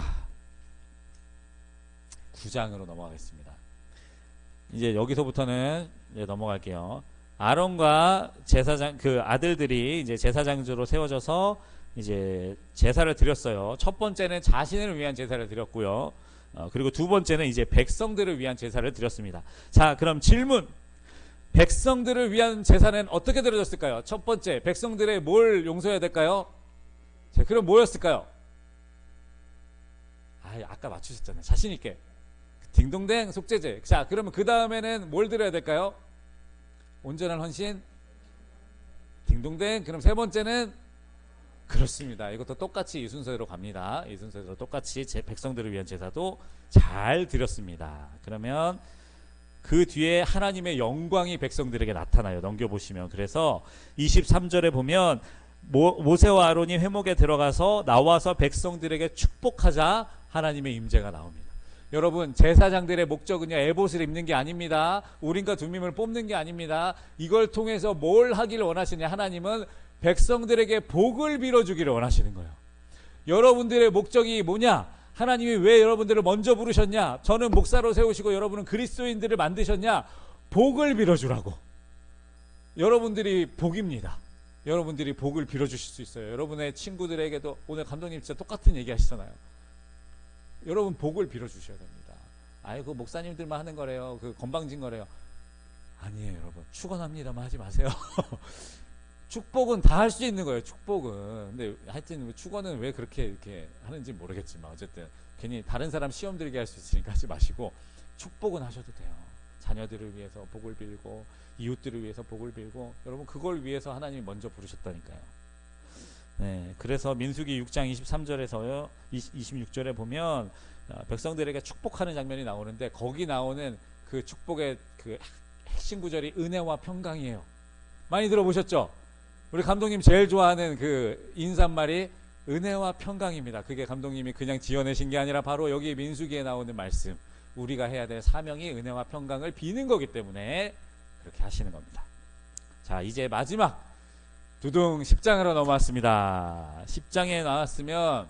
9장으로 넘어가겠습니다. 이제 여기서부터는 이제 넘어갈게요. 아론과 제사장, 그 아들들이 이제 제사장으로 세워져서 이제 제사를 드렸어요. 첫 번째는 자신을 위한 제사를 드렸고요. 그리고 두 번째는 이제 백성들을 위한 제사를 드렸습니다. 자, 그럼 질문. 백성들을 위한 제사는 어떻게 드려졌을까요? 첫 번째, 백성들의 뭘 용서해야 될까요? 자, 그럼 뭐였을까요? 아까 맞추셨잖아요. 자신있게. 딩동댕 속죄제. 자, 그러면 그 다음에는 뭘 드려야 될까요? 온전한 헌신. 딩동댕. 그럼 세 번째는 그렇습니다. 이것도 똑같이 이 순서대로 갑니다. 이 순서대로 똑같이 제 백성들을 위한 제사도 잘 드렸습니다. 그러면 그 뒤에 하나님의 영광이 백성들에게 나타나요. 넘겨보시면. 그래서 23절에 보면 모세와 아론이 회목에 들어가서 나와서 백성들에게 축복하자 하나님의 임재가 나옵니다. 여러분, 제사장들의 목적은요, 에봇을 입는 게 아닙니다. 우림과 둠밈을 뽑는 게 아닙니다. 이걸 통해서 뭘 하기를 원하시냐? 하나님은 백성들에게 복을 빌어주기를 원하시는 거예요. 여러분들의 목적이 뭐냐? 하나님이 왜 여러분들을 먼저 부르셨냐? 저는 목사로 세우시고 여러분은 그리스도인들을 만드셨냐? 복을 빌어주라고. 여러분들이 복입니다. 여러분들이 복을 빌어주실 수 있어요. 여러분의 친구들에게도 오늘 감독님 진짜 똑같은 얘기 하시잖아요. 여러분 복을 빌어주셔야 됩니다. 아이고 목사님들만 하는 거래요. 그 건방진 거래요. 아니에요 여러분. 축원합니다만 하지 마세요. 축복은 다 할 수 있는 거예요. 축복은. 근데 하여튼 축원은 왜 그렇게 이렇게 하는지 모르겠지만 어쨌든 괜히 다른 사람 시험 들게 할 수 있으니까 하지 마시고 축복은 하셔도 돼요. 자녀들을 위해서 복을 빌고 이웃들을 위해서 복을 빌고 여러분 그걸 위해서 하나님이 먼저 부르셨다니까요. 네, 그래서 민수기 6장 23절에서요 26절에 보면 백성들에게 축복하는 장면이 나오는데 거기 나오는 그 축복의 그 핵심 구절이 은혜와 평강이에요. 많이 들어보셨죠? 우리 감독님 제일 좋아하는 그 인사말이 은혜와 평강입니다. 그게 감독님이 그냥 지어내신 게 아니라 바로 여기 민수기에 나오는 말씀, 우리가 해야 될 사명이 은혜와 평강을 비는 거기 때문에 그렇게 하시는 겁니다. 자, 이제 마지막 두둥 10장으로 넘어왔습니다. 10장에 나왔으면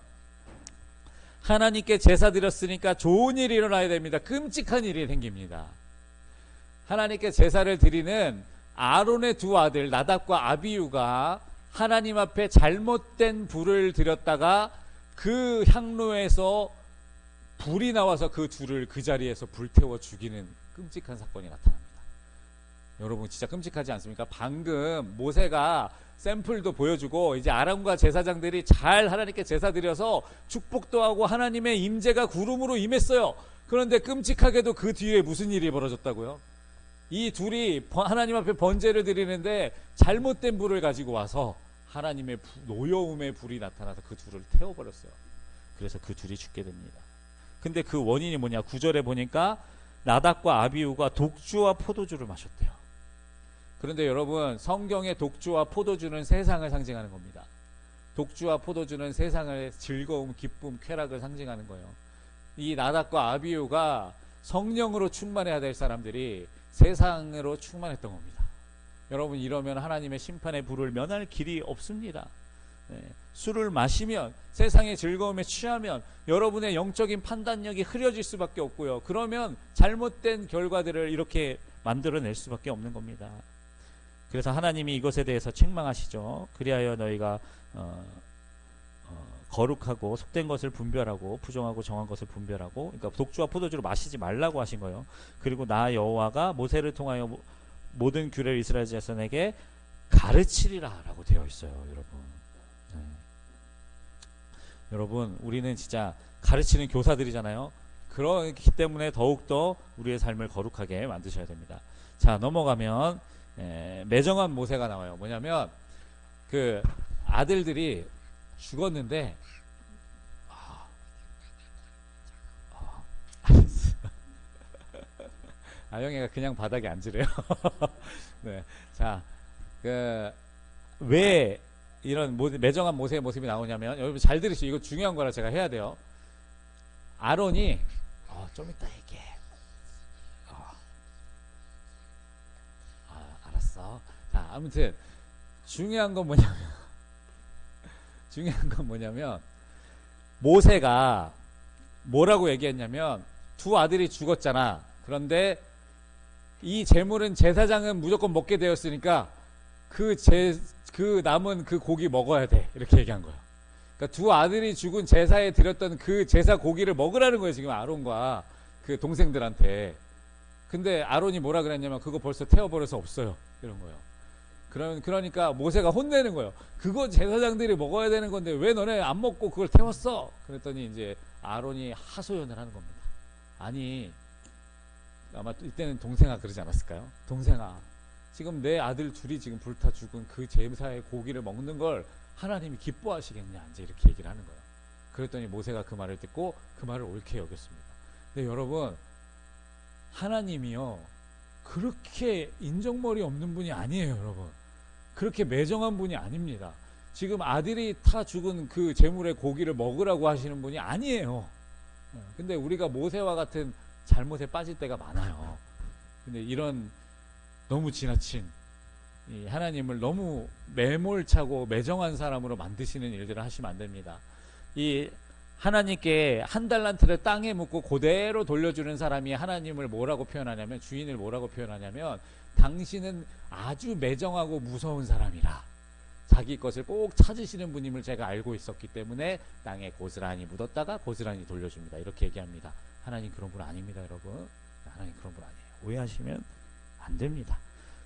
하나님께 제사 드렸으니까 좋은 일이 일어나야 됩니다. 끔찍한 일이 생깁니다. 하나님께 제사를 드리는 아론의 두 아들 나답과 아비후가 하나님 앞에 잘못된 불을 드렸다가 그 향로에서 불이 나와서 그 둘을 그 자리에서 불태워 죽이는 끔찍한 사건이 나타납니다. 여러분 진짜 끔찍하지 않습니까? 방금 모세가 샘플도 보여주고 이제 아론과 제사장들이 잘 하나님께 제사 드려서 축복도 하고 하나님의 임재가 구름으로 임했어요. 그런데 끔찍하게도 그 뒤에 무슨 일이 벌어졌다고요? 이 둘이 하나님 앞에 번제를 드리는데 잘못된 불을 가지고 와서 하나님의 노여움의 불이 나타나서 그 둘을 태워버렸어요. 그래서 그 둘이 죽게 됩니다. 근데 그 원인이 뭐냐? 9절에 보니까 나답과 아비후가 독주와 포도주를 마셨대요. 그런데 여러분 성경의 독주와 포도주는 세상을 상징하는 겁니다. 독주와 포도주는 세상의 즐거움, 기쁨, 쾌락을 상징하는 거예요. 이 나답과 아비후가 성령으로 충만해야 될 사람들이 세상으로 충만했던 겁니다. 여러분 이러면 하나님의 심판의 불을 면할 길이 없습니다. 네. 술을 마시면 세상의 즐거움에 취하면 여러분의 영적인 판단력이 흐려질 수밖에 없고요. 그러면 잘못된 결과들을 이렇게 만들어낼 수밖에 없는 겁니다. 그래서 하나님이 이것에 대해서 책망하시죠. 그리하여 너희가 거룩하고 속된 것을 분별하고 부정하고 정한 것을 분별하고, 그러니까 독주와 포도주를 마시지 말라고 하신 거예요. 그리고 나 여호와가 모세를 통하여 모든 규례를 이스라엘 자손에게 가르치리라 라고 되어 있어요. 여러분 네. 여러분 우리는 진짜 가르치는 교사들이잖아요. 그렇기 때문에 더욱더 우리의 삶을 거룩하게 만드셔야 됩니다. 자, 넘어가면 매정한 모세가 나와요. 뭐냐면 그 아들들이 죽었는데 아영이가 그냥 바닥에 앉으래요. 네, 자, 왜 이런 매정한 모세의 모습이 나오냐면 여러분 잘 들으시죠. 이거 중요한 거라 제가 해야 돼요. 아론이 좀 이따 얘기해. 알았어. 자, 아무튼 중요한 건 뭐냐면 모세가 뭐라고 얘기했냐면 두 아들이 죽었잖아. 그런데 이 제물은 제사장은 무조건 먹게 되었으니까 그 남은 그 고기 먹어야 돼. 이렇게 얘기한 거예요. 그러니까 두 아들이 죽은 제사에 드렸던 그 제사 고기를 먹으라는 거예요. 지금 아론과 그 동생들한테. 근데 아론이 뭐라 그랬냐면 그거 벌써 태워버려서 없어요. 이런 거예요. 그러니까 모세가 혼내는 거예요. 그거 제사장들이 먹어야 되는 건데 왜 너네 안 먹고 그걸 태웠어? 그랬더니 이제 아론이 하소연을 하는 겁니다. 아니, 아마 이때는 동생아 그러지 않았을까요? 동생아, 지금 내 아들 둘이 지금 불타 죽은 그 제사의 고기를 먹는 걸 하나님이 기뻐하시겠냐 이제 이렇게 얘기를 하는 거예요. 그랬더니 모세가 그 말을 듣고 그 말을 옳게 여겼습니다. 근데 여러분, 하나님이요 그렇게 인정머리 없는 분이 아니에요. 여러분, 그렇게 매정한 분이 아닙니다. 지금 아들이 타 죽은 그 제물의 고기를 먹으라고 하시는 분이 아니에요. 근데 우리가 모세와 같은 잘못에 빠질 때가 많아요. 근데 이런 너무 지나친 이 하나님을 너무 매몰차고 매정한 사람으로 만드시는 일들을 하시면 안 됩니다. 이 하나님께 한 달란트를 땅에 묻고 그대로 돌려주는 사람이 하나님을 뭐라고 표현하냐면, 주인을 뭐라고 표현하냐면, 당신은 아주 매정하고 무서운 사람이라, 자기 것을 꼭 찾으시는 분임을 제가 알고 있었기 때문에 땅에 고스란히 묻었다가 고스란히 돌려줍니다. 이렇게 얘기합니다. 하나님 그런 분 아닙니다, 여러분. 하나님 그런 분 아니에요. 오해하시면 안 됩니다.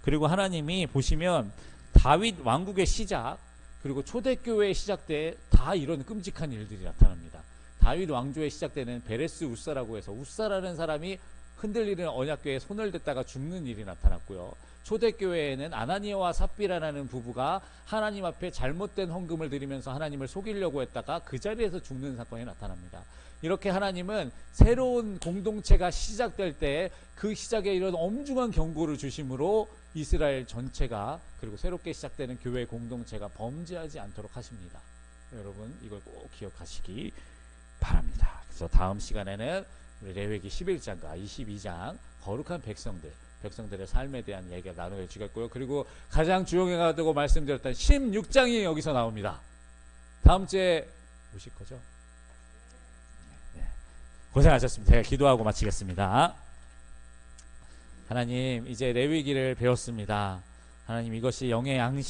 그리고 하나님이 보시면 다윗 왕국의 시작, 그리고 초대교회의 시작 때 다 이런 끔찍한 일들이 나타납니다. 다윗 왕조의 시작 때는 베레스 우사라고 해서, 우사라는 사람이 흔들리는 언약궤에 손을 댔다가 죽는 일이 나타났고요. 초대교회에는 아나니아와 삽비라라는 부부가 하나님 앞에 잘못된 헌금을 드리면서 하나님을 속이려고 했다가 그 자리에서 죽는 사건이 나타납니다. 이렇게 하나님은 새로운 공동체가 시작될 때 그 시작에 이런 엄중한 경고를 주심으로 이스라엘 전체가, 그리고 새롭게 시작되는 교회 공동체가 범죄하지 않도록 하십니다. 여러분, 이걸 꼭 기억하시기 바랍니다. 그래서 다음 시간에는 우리 레위기 11장과 22장 거룩한 백성들의 삶에 대한 얘기가 나누어지겠고요. 그리고 가장 주요해가지고 말씀드렸던 16장이 여기서 나옵니다. 다음 주에 오실 거죠? 네. 고생하셨습니다. 제가 기도하고 마치겠습니다. 하나님, 이제 레위기를 배웠습니다. 하나님, 이것이 영의 양식